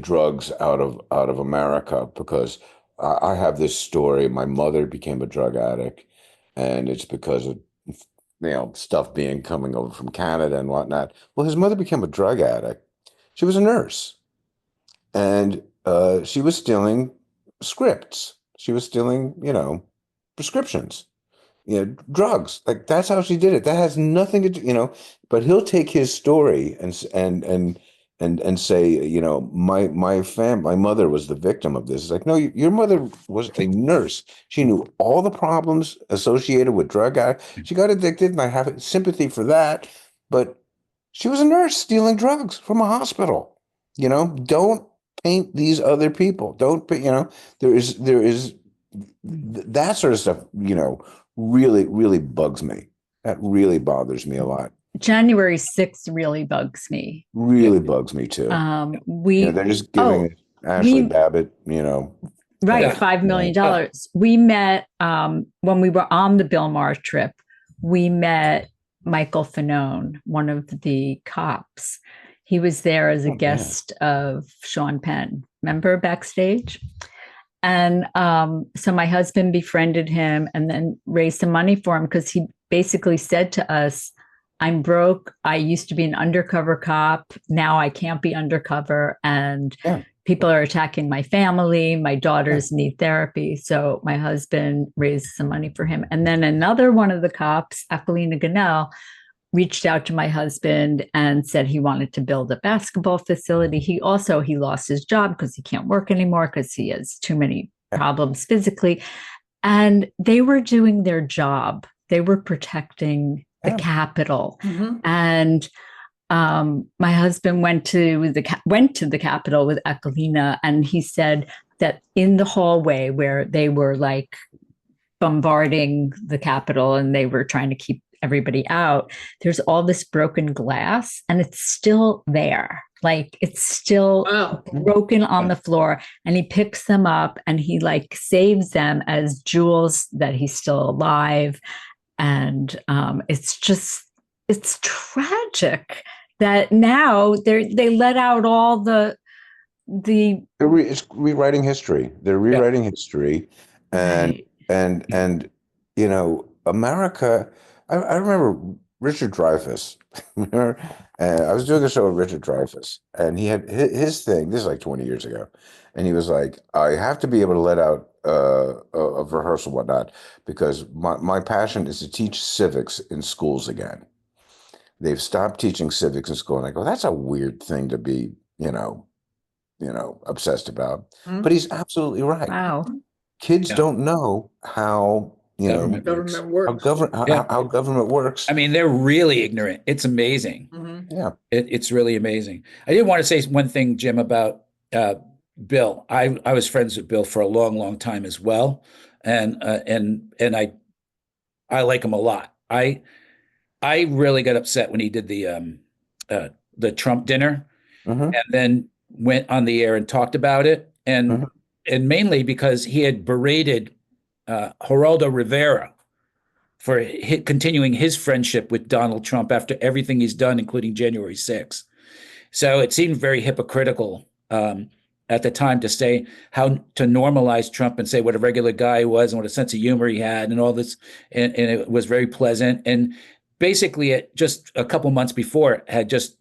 drugs out of America, because I have this story. My mother became a drug addict, and it's because of stuff coming over from Canada and whatnot. Well, his mother became a drug addict. She was a nurse, and she was stealing scripts. She was stealing, prescriptions, drugs. Like, that's how she did it. That has nothing to do, but he'll take his story and say, my mother was the victim of this. It's like, no, your mother was a nurse. She knew all the problems associated with drug addict. She got addicted, and I have sympathy for that. But she was a nurse stealing drugs from a hospital. Don't paint these other people. Don't, there is that sort of stuff, really, really bugs me. That really bothers me a lot. January 6th really bugs me. Really bugs me too. They're just giving Ashley Babbitt, right, $5 million. We met when we were on the Bill Maher trip. We met Michael Fanone, one of the cops. He was there as a guest of Sean Penn. Remember, backstage? And so my husband befriended him and then raised some money for him, because he basically said to us, I'm broke. I used to be an undercover cop. Now I can't be undercover. And people are attacking my family. My daughters need therapy. So my husband raised some money for him. And then another one of the cops, Aquilina Ganell, reached out to my husband and said he wanted to build a basketball facility. He lost his job because he can't work anymore because he has too many problems physically. And they were doing their job. They were protecting the Capitol. And my husband went to the Capitol with Aquilina, and he said that in the hallway where they were like bombarding the Capitol and they were trying to keep everybody out, there's all this broken glass, and it's still there. Like, it's still broken on the floor, and he picks them up and he like saves them as jewels that he's still alive. And it's tragic that now they let out all the It's rewriting history. They're rewriting history, and right. and America. I remember Richard Dreyfuss. I was doing a show with Richard Dreyfuss, and he had his thing. This is like 20 years ago, and he was like, "I have to be able to let out a rehearsal, whatnot, because my passion is to teach civics in schools again. They've stopped teaching civics in school." And I go, "That's a weird thing to be, obsessed about." Hmm? But he's absolutely right. Wow. Kids Yeah. don't know how, Government works. how government works. I mean, they're really ignorant. It's amazing. Mm-hmm. Yeah. It's really amazing. I did want to say one thing, Jim, about Bill. I was friends with Bill for a long, long time as well, and I like him a lot. I really got upset when he did the Trump dinner, Mm-hmm. and then went on the air and talked about it, and Mm-hmm. and mainly because he had berated Geraldo Rivera for continuing his friendship with Donald Trump after everything he's done, including January 6th. So it seemed very hypocritical at the time to say how to normalize Trump and say what a regular guy he was and what a sense of humor he had and all this. And it was very pleasant. And basically, it just a couple months before had just,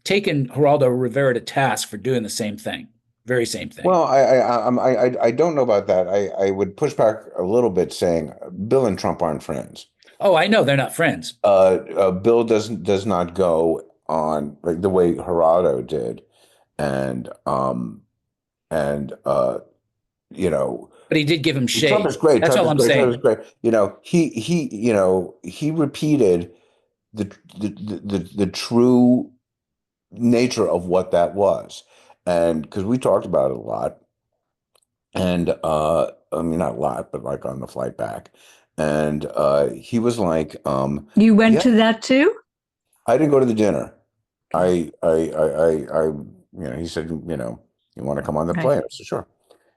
taken Geraldo Rivera to task for doing the same thing. Very same thing. Well, I don't know about that. I would push back a little bit, saying Bill and Trump aren't friends. Oh, I know they're not friends. Bill does not go on like the way Geraldo did, and But he did give him shade. Trump is great. That's Trump all I'm is great. saying. Trump is great. He repeated the true nature of what that was, and because we talked about it a lot, and I mean not a lot, but like on the flight back, and he was like, You went yeah. to that too? I didn't go to the dinner. He said, you want to come on the plane? I said, sure.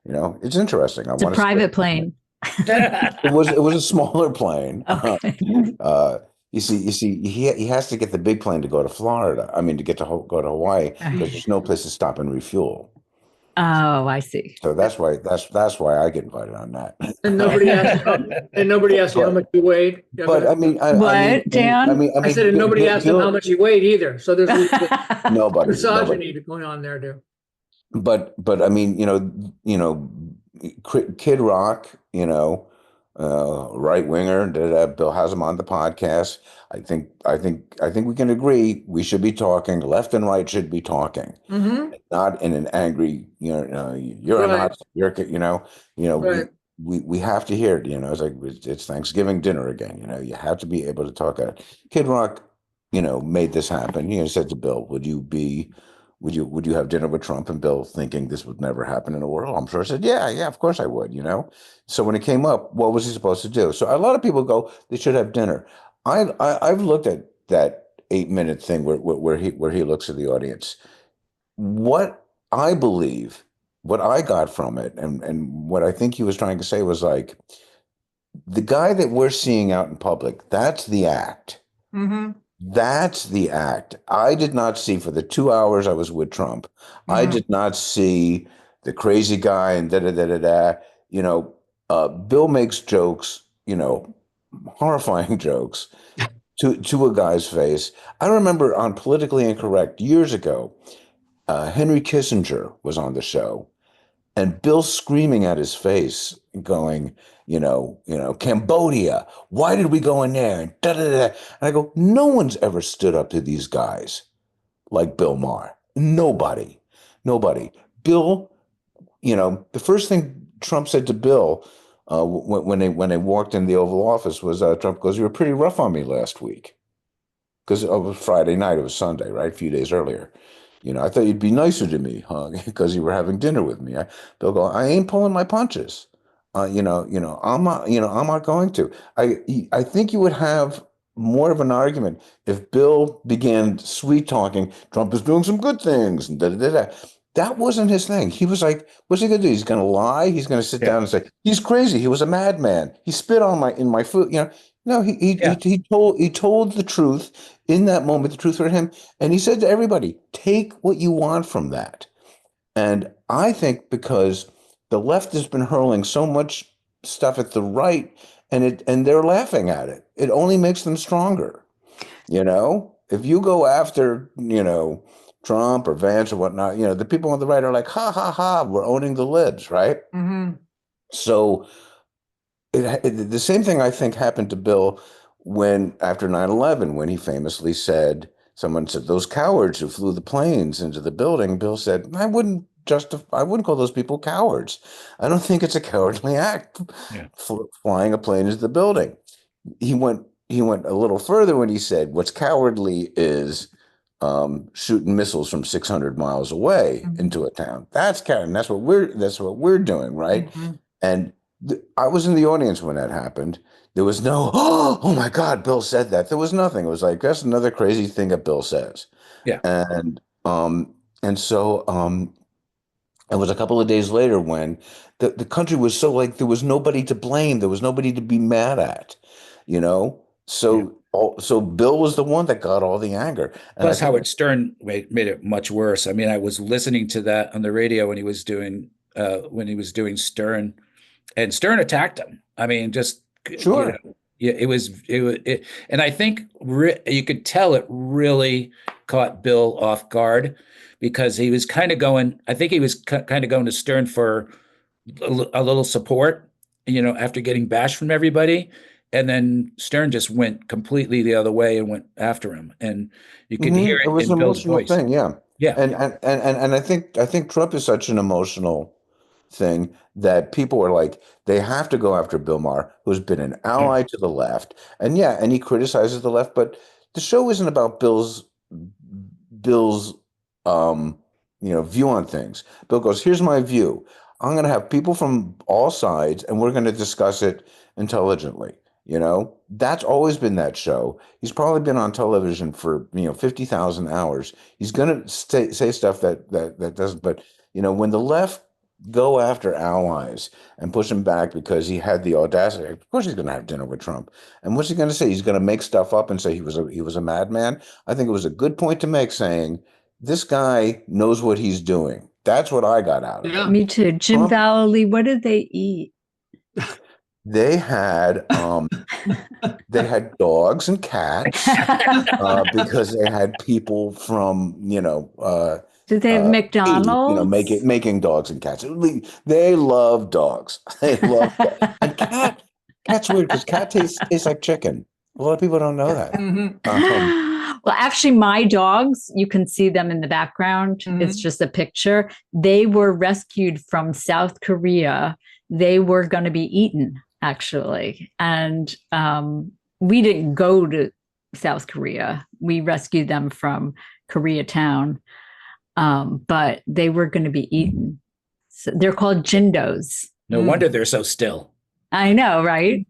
It's interesting. It's a private plane. It was a smaller plane. Okay. You see, he has to get the big plane to go to Florida. I mean, to go to Hawaii, because there's no place to stop and refuel. Oh, I see. So that's why I get invited on that. And nobody asked you how much you weighed. But I mean, Dan? I said, and nobody asked him how much he weighed either. So there's nobody misogyny going on there too. But I mean, Kid Rock, right winger. Bill has him on the podcast. I think we can agree we should be talking. Left and right should be talking, not in an angry. You're Right. not. You're. Right. We have to hear it. It's like it's Thanksgiving dinner again. You have to be able to talk about it. Kid Rock, made this happen. Said to Bill, would you have dinner with Trump? And Bill, thinking this would never happen in the world, I'm sure, said, yeah, of course I would, So when it came up, what was he supposed to do? So a lot of people go, they should have dinner. I've looked at that 8-minute thing where he looks at the audience. What I believe, what I got from it, and what I think he was trying to say was like, the guy that we're seeing out in public, that's the act. Mm-hmm. That's the act. I did not see, for the 2 hours I was with Trump, I did not see the crazy guy and Bill makes jokes, horrifying jokes to a guy's face. I remember on Politically Incorrect years ago, Henry Kissinger was on the show, and Bill screaming at his face, going, Cambodia, why did we go in there? And And I go, no one's ever stood up to these guys like Bill Maher. Nobody. Bill, the first thing Trump said to Bill when they walked in the Oval Office was, Trump goes, you were pretty rough on me last week. Because it was Friday night, it was Sunday, right? A few days earlier. I thought you'd be nicer to me, huh? Because you were having dinner with me. Bill go, I ain't pulling my punches. I'm not going to. I think you would have more of an argument if Bill began sweet talking. Trump is doing some good things and that wasn't his thing. He was like, what's he gonna do? He's gonna lie. He's gonna sit down and say he's crazy. He was a madman. He spit on my food. You know, no. He told the truth in that moment. The truth for him, and he said to everybody, take what you want from that. And I think because the left has been hurling so much stuff at the right, and they're laughing at it. It only makes them stronger. You know, if you go after, Trump or Vance or whatnot, the people on the right are like, ha ha ha, we're owning the libs, right? Mm-hmm. So the same thing I think happened to Bill when after 9/11, when he famously said, someone said, those cowards who flew the planes into the building. Bill said, I wouldn't call those people cowards. I don't think it's a cowardly act flying a plane into the building. He went a little further when he said, what's cowardly is shooting missiles from 600 miles away into a town. That's coward. And that's what we're doing, right? Mm-hmm. And I was in the audience when that happened. There was no, oh my God, Bill said that. There was nothing. It was like, that's another crazy thing that Bill says. Yeah. And so it was a couple of days later when the country was so like, there was nobody to blame. There was nobody to be mad at, So Bill was the one that got all the anger. And Plus, Howard Stern made it much worse. I mean, I was listening to that on the radio when he was doing Stern, and Stern attacked him. I mean, just sure. It was, and I think you could tell it really caught Bill off guard because he was kind of going. I think he was kind of going to Stern for a little support, after getting bashed from everybody. And then Stern just went completely the other way and went after him, and you could hear it. It was in an Bill's emotional voice. thing, yeah. Yeah. And I think Trump is such an emotional thing that people are like, they have to go after Bill Maher, who's been an ally to the left, and he criticizes the left, but the show isn't about Bill's view on things. Bill goes, here's my view. I'm going to have people from all sides, and we're going to discuss it intelligently. That's always been that show. He's probably been on television for 50,000 hours. He's going to say stuff that doesn't. But when the left go after allies and push him back because he had the audacity, of course he's going to have dinner with Trump. And what's he going to say? He's going to make stuff up and say he was a madman. I think it was a good point to make, saying this guy knows what he's doing. That's what I got out of it. Me too. Jim Vallely, what did they eat? They had dogs and cats because they had people from did they have McDonald's? Making dogs and cats. They love dogs. They love dogs. And cat's weird because cat tastes like chicken. A lot of people don't know that. Well, actually, my dogs, you can see them in the background. It's just a picture. They were rescued from South Korea. They were going to be eaten, actually. And we didn't go to South Korea. We rescued them from Koreatown, but they were going to be eaten. So they're called Jindos. No wonder they're so still. I know, right?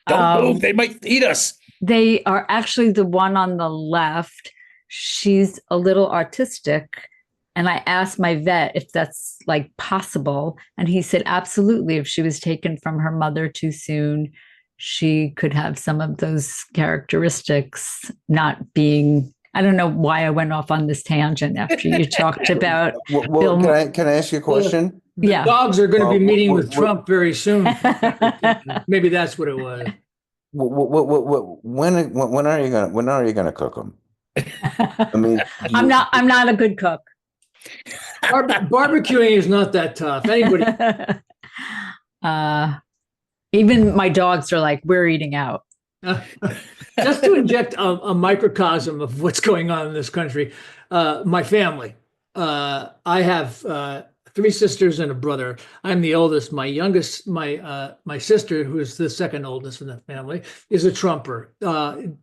Don't move. They might eat us. They are actually the one on the left. She's a little autistic. And I asked my vet if that's like possible. And he said, absolutely. If she was taken from her mother too soon, she could have some of those characteristics not being, I don't know why I went off on this tangent after you talked about. Well, can I ask you a question? Yeah. Dogs are going to be meeting with Trump very soon. Maybe that's what it was. When are you gonna cook them? I mean, I'm not a good cook. Barbecuing is not that tough. Anybody. Even my dogs are like, we're eating out. Just to inject a microcosm of what's going on in this country, my family. I have 3 sisters and a brother. I'm the oldest. My youngest, my sister, who is the second oldest in the family, is a Trumper.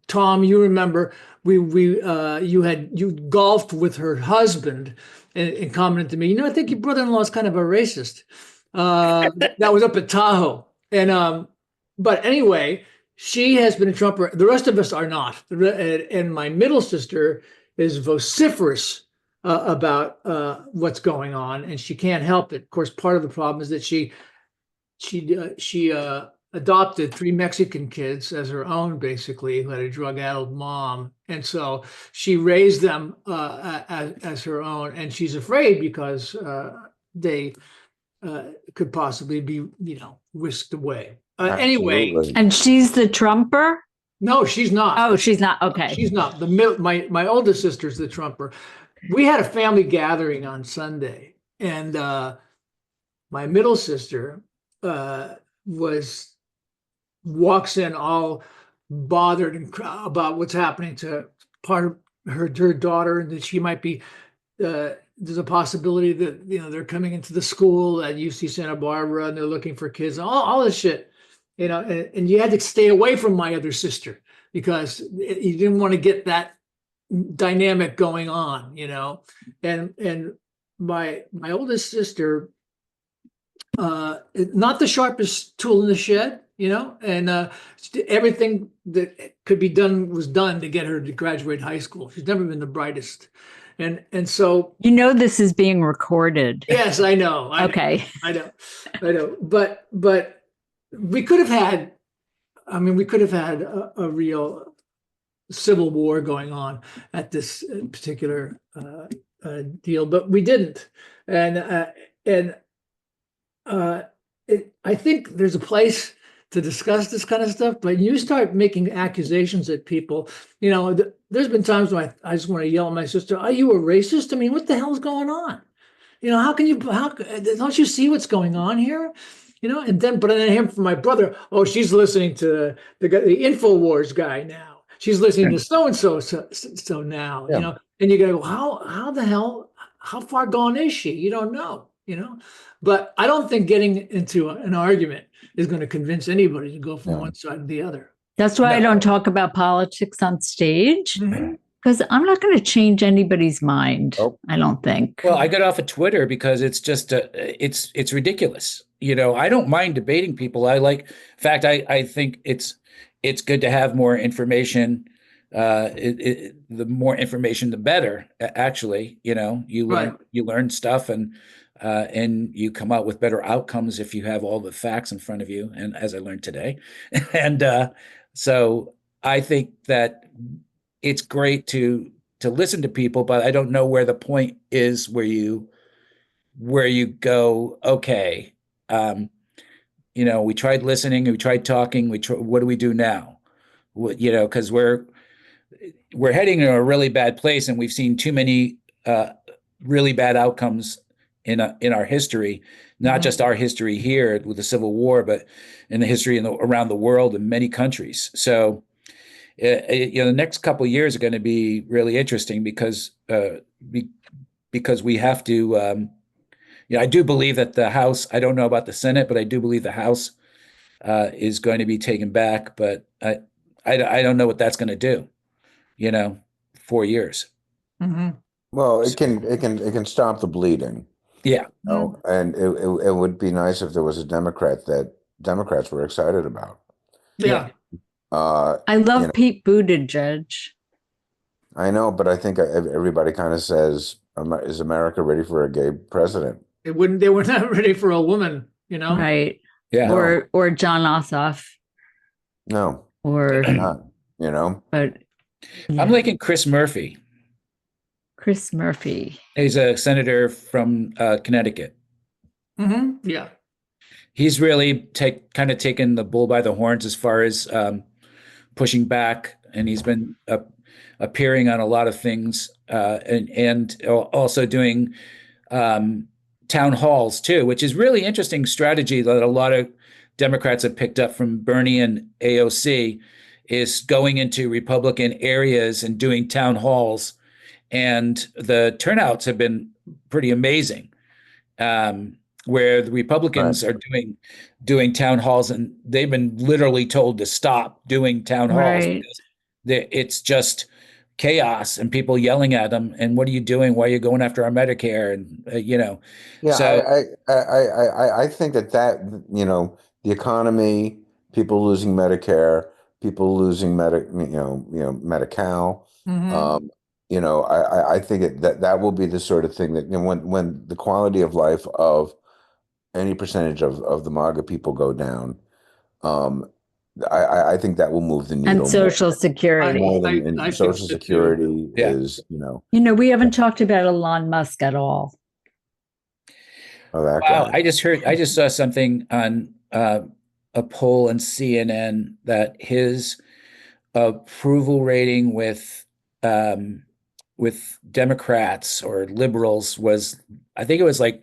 Tom, you remember you golfed with her husband and commented to me, I think your brother-in-law is kind of a racist. That was up at Tahoe. And but anyway, she has been a Trumper. The rest of us are not. And my middle sister is vociferous about what's going on, and she can't help it. Of course, part of the problem is that she adopted 3 Mexican kids as her own, basically, who had a drug-addled mom, and so she raised them as her own, and she's afraid because they could possibly be, whisked away. Anyway, Absolutely. And she's the trumper? no, she's not. Oh, she's not. Okay. She's not. My oldest sister's the trumper. We had a family gathering on Sunday, and my middle sister walks in all bothered and about what's happening to part of her daughter, and that she might be there's a possibility that they're coming into the school at UC Santa Barbara and they're looking for kids, all this shit, and you had to stay away from my other sister because you didn't want to get that dynamic going on, and my oldest sister, not the sharpest tool in the shed, and everything that could be done was done to get her to graduate high school. She's never been the brightest. And so this is being recorded. Yes, I know. Okay. I know. But we could have had, a real civil war going on at this particular deal, but we didn't. And I think there's a place to discuss this kind of stuff, but you start making accusations at people, there's been times when I just want to yell at my sister, are you a racist? I mean, what the hell's going on? How don't you see what's going on here? But then I hear from my brother, oh, she's listening to the InfoWars guy now. She's listening to so now, Yeah. And you go, how the hell, how far gone is she? You don't know, But I don't think getting into an argument is going to convince anybody to go from one side to the other. That's why I don't talk about politics on stage, because I'm not going to change anybody's mind. Nope. I don't think. Well, I got off of Twitter because it's just it's ridiculous. I don't mind debating people. In fact, I think it's good to have more information. The more information, the better. Actually, you learn stuff and you come out with better outcomes if you have all the facts in front of you. And as I learned today, and so I think that it's great to listen to people, but I don't know where the point is where you go, okay, we tried listening, we tried talking, what do we do now? Because we're heading in a really bad place, and we've seen too many really bad outcomes in our history, not just our history here with the Civil War, but in the history around the world in many countries. So, the next couple of years are going to be really interesting because we have to. I do believe that the House. I don't know about the Senate, but I do believe the House is going to be taken back. But I don't know what that's going to do. 4 years. Mm-hmm. Well, it can stop the bleeding. Yeah. And it would be nice if there was a Democrat that Democrats were excited about. Yeah. I love Pete Buttigieg. I know, but I think everybody kind of says, "Is America ready for a gay president?" They were not ready for a woman, Right. Yeah. Or John Ossoff. No. Or Not, But I'm liking Chris Murphy. Chris Murphy. He's a senator from Connecticut. Mm-hmm. Yeah. He's really kind of taken the bull by the horns as far as pushing back, and he's been appearing on a lot of things and also doing town halls too, which is really interesting strategy that a lot of Democrats have picked up from Bernie and AOC, is going into Republican areas and doing town halls, and the turnouts have been pretty amazing. Where the Republicans are doing town halls, and they've been literally told to stop doing town halls because it's just chaos and people yelling at them. And what are you doing? Why are you going after our Medicare? And Yeah, so I think that the economy, people losing Medicare, people losing Medi-Cal, Mm-hmm. I think that will be the sort of thing that, when the quality of life of any percentage of the MAGA people go down, I think that will move the And needle Social Security. more than I think Social so, too. Security Yeah. is, We haven't talked about Elon Musk at all. oh, that Wow, guy. I just saw something on a poll on CNN that his approval rating with Democrats or liberals was, I think it was like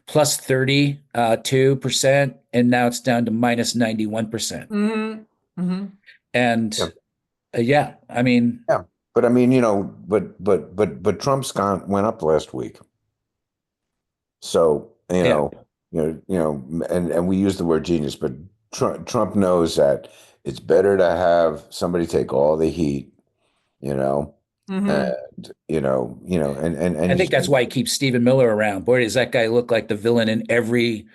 plus 32%, and now it's down to minus 91%. Mm-hmm. Mm-hmm. And Yeah. I mean, Yeah, but I mean, but Trump's went up last week. So, and we use the word genius, but Trump knows that it's better to have somebody take all the heat, Mm-hmm. and and I think that's why he keeps Stephen Miller around. Boy, does that guy look like the villain in every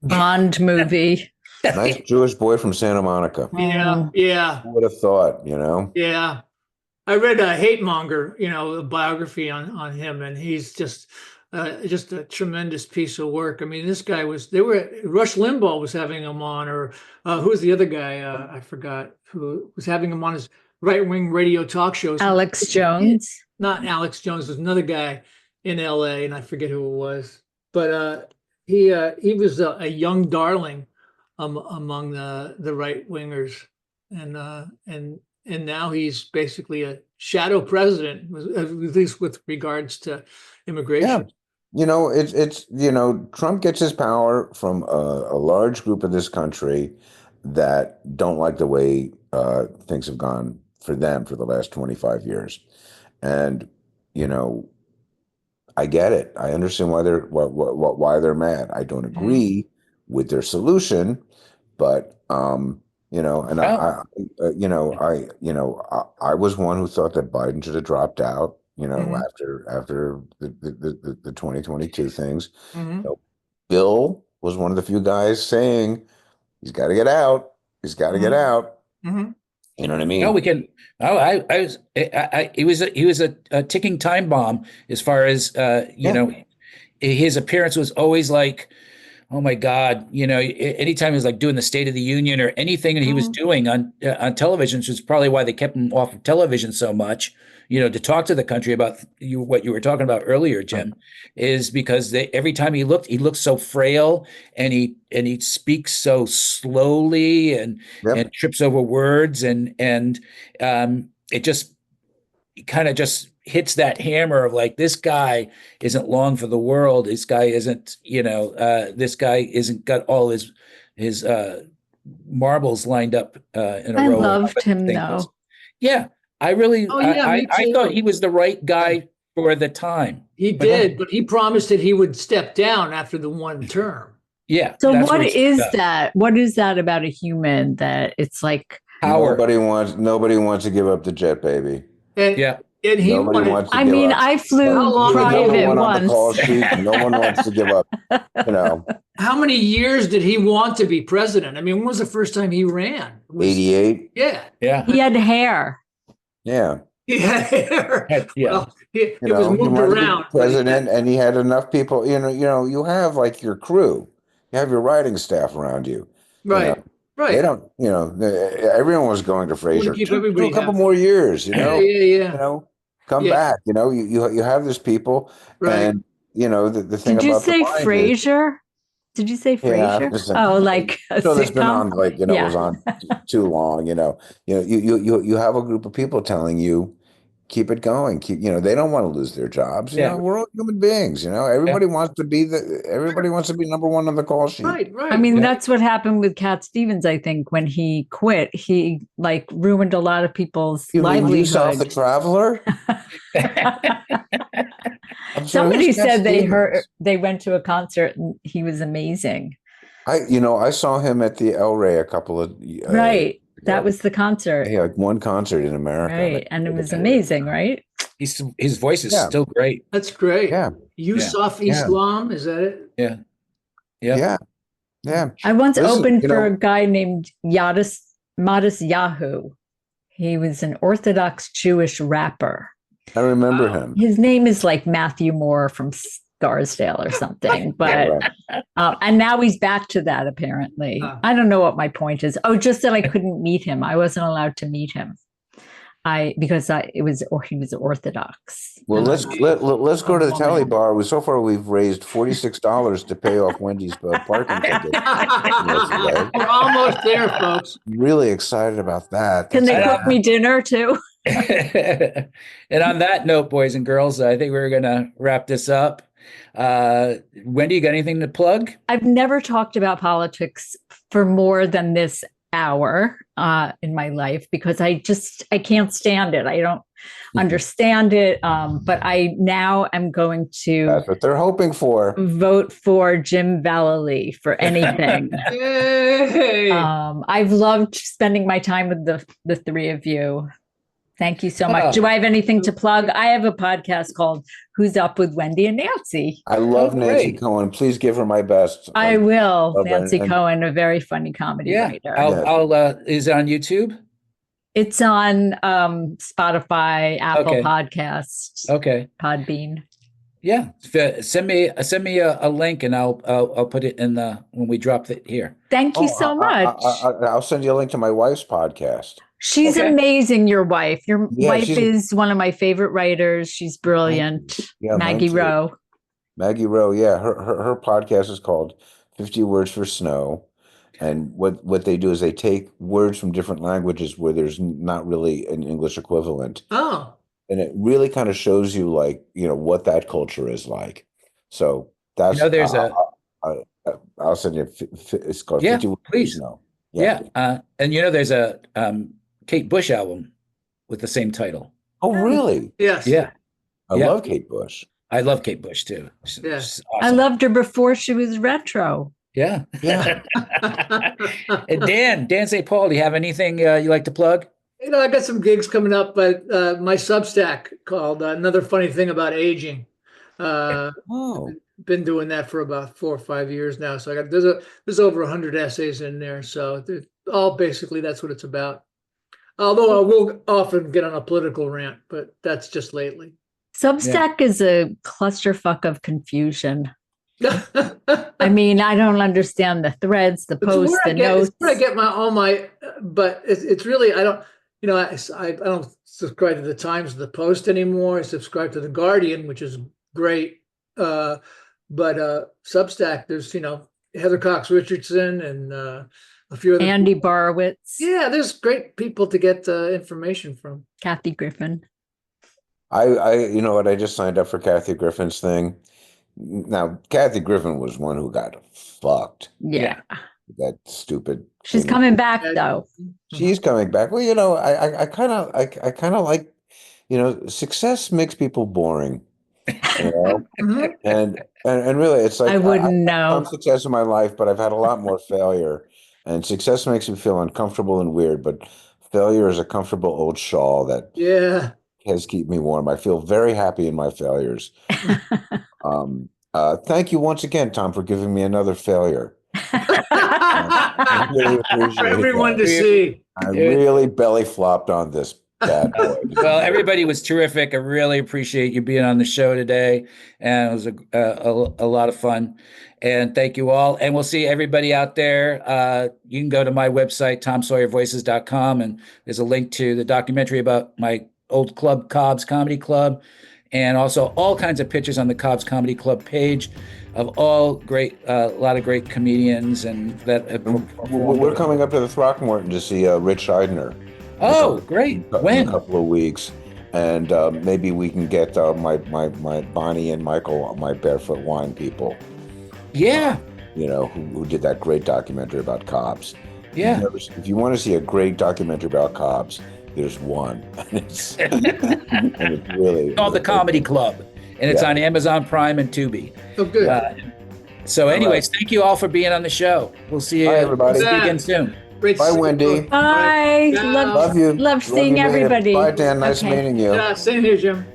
Bond movie. nice Jewish boy from Santa Monica. Yeah, yeah, Who would have thought, yeah. I read a Hate Monger, a biography on him, and he's just a tremendous piece of work. I mean, this guy Rush Limbaugh was having him on, or who was the other guy? I forgot who was having him on his right-wing radio talk shows. Alex Jones. Not Alex Jones. There's another guy in LA, and I forget who it was. But he was a young darling among the right wingers, and now he's basically a shadow president, at least with regards to immigration. Yeah. It's Trump gets his power from a large group of this country that don't like the way things have gone for them for the last 25 years. And, I get it. I understand why they're mad. I don't agree with their solution, but and I was one who thought that Biden should have dropped out, after the 2022 things. Bill was one of the few guys saying he's got to get out. He's got to get out. You know what I mean? No, we can. Oh, he was a ticking time bomb as far as his appearance was always like, oh my God, anytime he was like doing the State of the Union or anything that he was doing on television, which is probably why they kept him off of television so much, to talk to the country about what you were talking about earlier, Jim, is because every time he looked so frail, and he speaks so slowly and trips over words, and it just kind of just hits that hammer of like, this guy isn't long for the world. This guy isn't, this guy isn't got all his marbles lined up in a I row. loved him though. Yeah, I really, Oh, yeah, me I too. thought he was the right guy for the time. He did, but he promised that he would step down after the one term. Yeah. So what is that? What is that about a human that it's like power? Nobody wants to give up the jet, baby. And, Yeah. And he Nobody wanted, wants to I give mean, up. I flew private on once. the call sheet. No one wants to give up. how many years did he want to be president? I mean, when was the first time he ran? 88. Yeah. Yeah. He had hair. Yeah. He had hair. Yeah. Well, it was he moved wanted to be around. president, and he had enough people. You have like your crew. You have your writing staff around you. Right. Right. They don't. Everyone was going to Fraser. keep Do everybody a couple happy. more years. Yeah. Come back. You have this people, Right. and the thing Did you about say the mind is- Frasier? Did you say Yeah, Frasier? listen, Oh, like a so that's been sitcom? on was on too long. You have a group of people telling you, keep it going. They don't want to lose their jobs. We're all human beings. Everybody wants to be number one on the call sheet. Right. I mean, that's what happened with Cat Stevens, I think, when he quit. He ruined a lot of people's livelihood. You saw The Traveler? Somebody said they went to a concert and he was amazing. I saw him at the El Rey a couple of right. That was the concert. Yeah, one concert in America. Right. And it was amazing, right? His voice is still great. That's great. Yeah. Yusuf Islam, is that it? Yeah. Yeah. I once opened for a guy named Modest Yahoo. He was an Orthodox Jewish rapper. I remember him. His name is like Matthew Moore from Scarsdale or something, but and now he's back to that apparently. I don't know what my point is. Oh, just that I couldn't meet him. I wasn't allowed to meet him. He was Orthodox. Well, let's go to the tally bar. So far, we've raised $46 to pay off Wendy's parking ticket. We're almost there, folks. Really excited about that. Can they cook me dinner too? And on that note, boys and girls, I think we're going to wrap this up. Wendy, you got anything to plug? I've never talked about politics for more than this hour in my life because I can't stand it. I don't understand it. But I now am going to. That's what they're hoping for. Vote for Jim Vallely for anything. Yay! I've loved spending my time with the three of you. Thank you so much. Do I have anything to plug? I have a podcast called Who's Up with Wendy and Nancy. I love Nancy Cohen. Please give her my best. I will. Nancy Cohen, a very funny comedy writer. Is it on YouTube? It's on Spotify, Apple Podcasts. Okay. Podbean. Yeah. Send me a link and I'll put it in when we drop it here. Thank you so much. I'll send you a link to my wife's podcast. She's amazing, your wife. Your wife is one of my favorite writers. She's brilliant. Yeah, Maggie Rowe. Maggie Rowe, yeah. Her podcast is called 50 Words for Snow. And what they do is they take words from different languages where there's not really an English equivalent. Oh. And it really kind of shows you what that culture is like. So that's there's I'll send you it's called 50 Words please. for Snow. Yeah. And there's a Kate Bush album with the same title. Oh, really? Yes. Yeah. I love Kate Bush. I love Kate Bush too. Yes. Awesome. I loved her before she was retro. Yeah. And Dan St. Paul, do you have anything you like to plug? I got some gigs coming up, but my Substack called Another Funny Thing About Aging. Been doing that for about 4 or 5 years now. So there's over 100 essays in there. So basically that's what it's about. Although I will often get on a political rant, but that's just lately. Substack is a clusterfuck of confusion. I mean, I don't understand the threads, the posts, the notes. It's where I get but it's really, I don't subscribe to the Times or the Post anymore. I subscribe to the Guardian, which is great. But Substack, there's, Heather Cox Richardson and a few other Andy Borowitz. Yeah, there's great people to get information from. Kathy Griffin. I just signed up for Kathy Griffin's thing. Now, Kathy Griffin was one who got fucked. Yeah. That stupid. She's coming back though. She's coming back. Well, I kind of like, success makes people boring. And really, it's like I wouldn't know. I've success in my life, but I've had a lot more failure. And success makes me feel uncomfortable and weird, but failure is a comfortable old shawl that has kept me warm. I feel very happy in my failures. Thank you once again, Tom, for giving me another failure. I really appreciate for everyone that. to see. I really belly flopped on this bad boy. Well, everybody was terrific. I really appreciate you being on the show today, and it was a lot of fun. And thank you all. And we'll see everybody out there. You can go to my website, TomSawyerVoices.com, and there's a link to the documentary about my old club, Cobb's Comedy Club, and also all kinds of pictures on the Cobb's Comedy Club page of all great, a lot of great comedians. And that we're coming up to the Throckmorton to see Rich Scheidner. Oh, great! When? In a couple of weeks, and maybe we can get my Bonnie and Michael, my Barefoot Wine people. Yeah. Who did that great documentary about Cobb's. Yeah. If you want to see a great documentary about Cobb's, there's one. And it's really called The Comedy Club, and it's on Amazon Prime and Tubi. Oh, good. So anyways, thank you all for being on the show. We'll see you, Bye, everybody. See you again soon. Great. Bye, Wendy. Bye. Yeah. Love Love you. Love seeing you, everybody. Bye, Dan. Nice meeting you. Yeah, same here, Jim.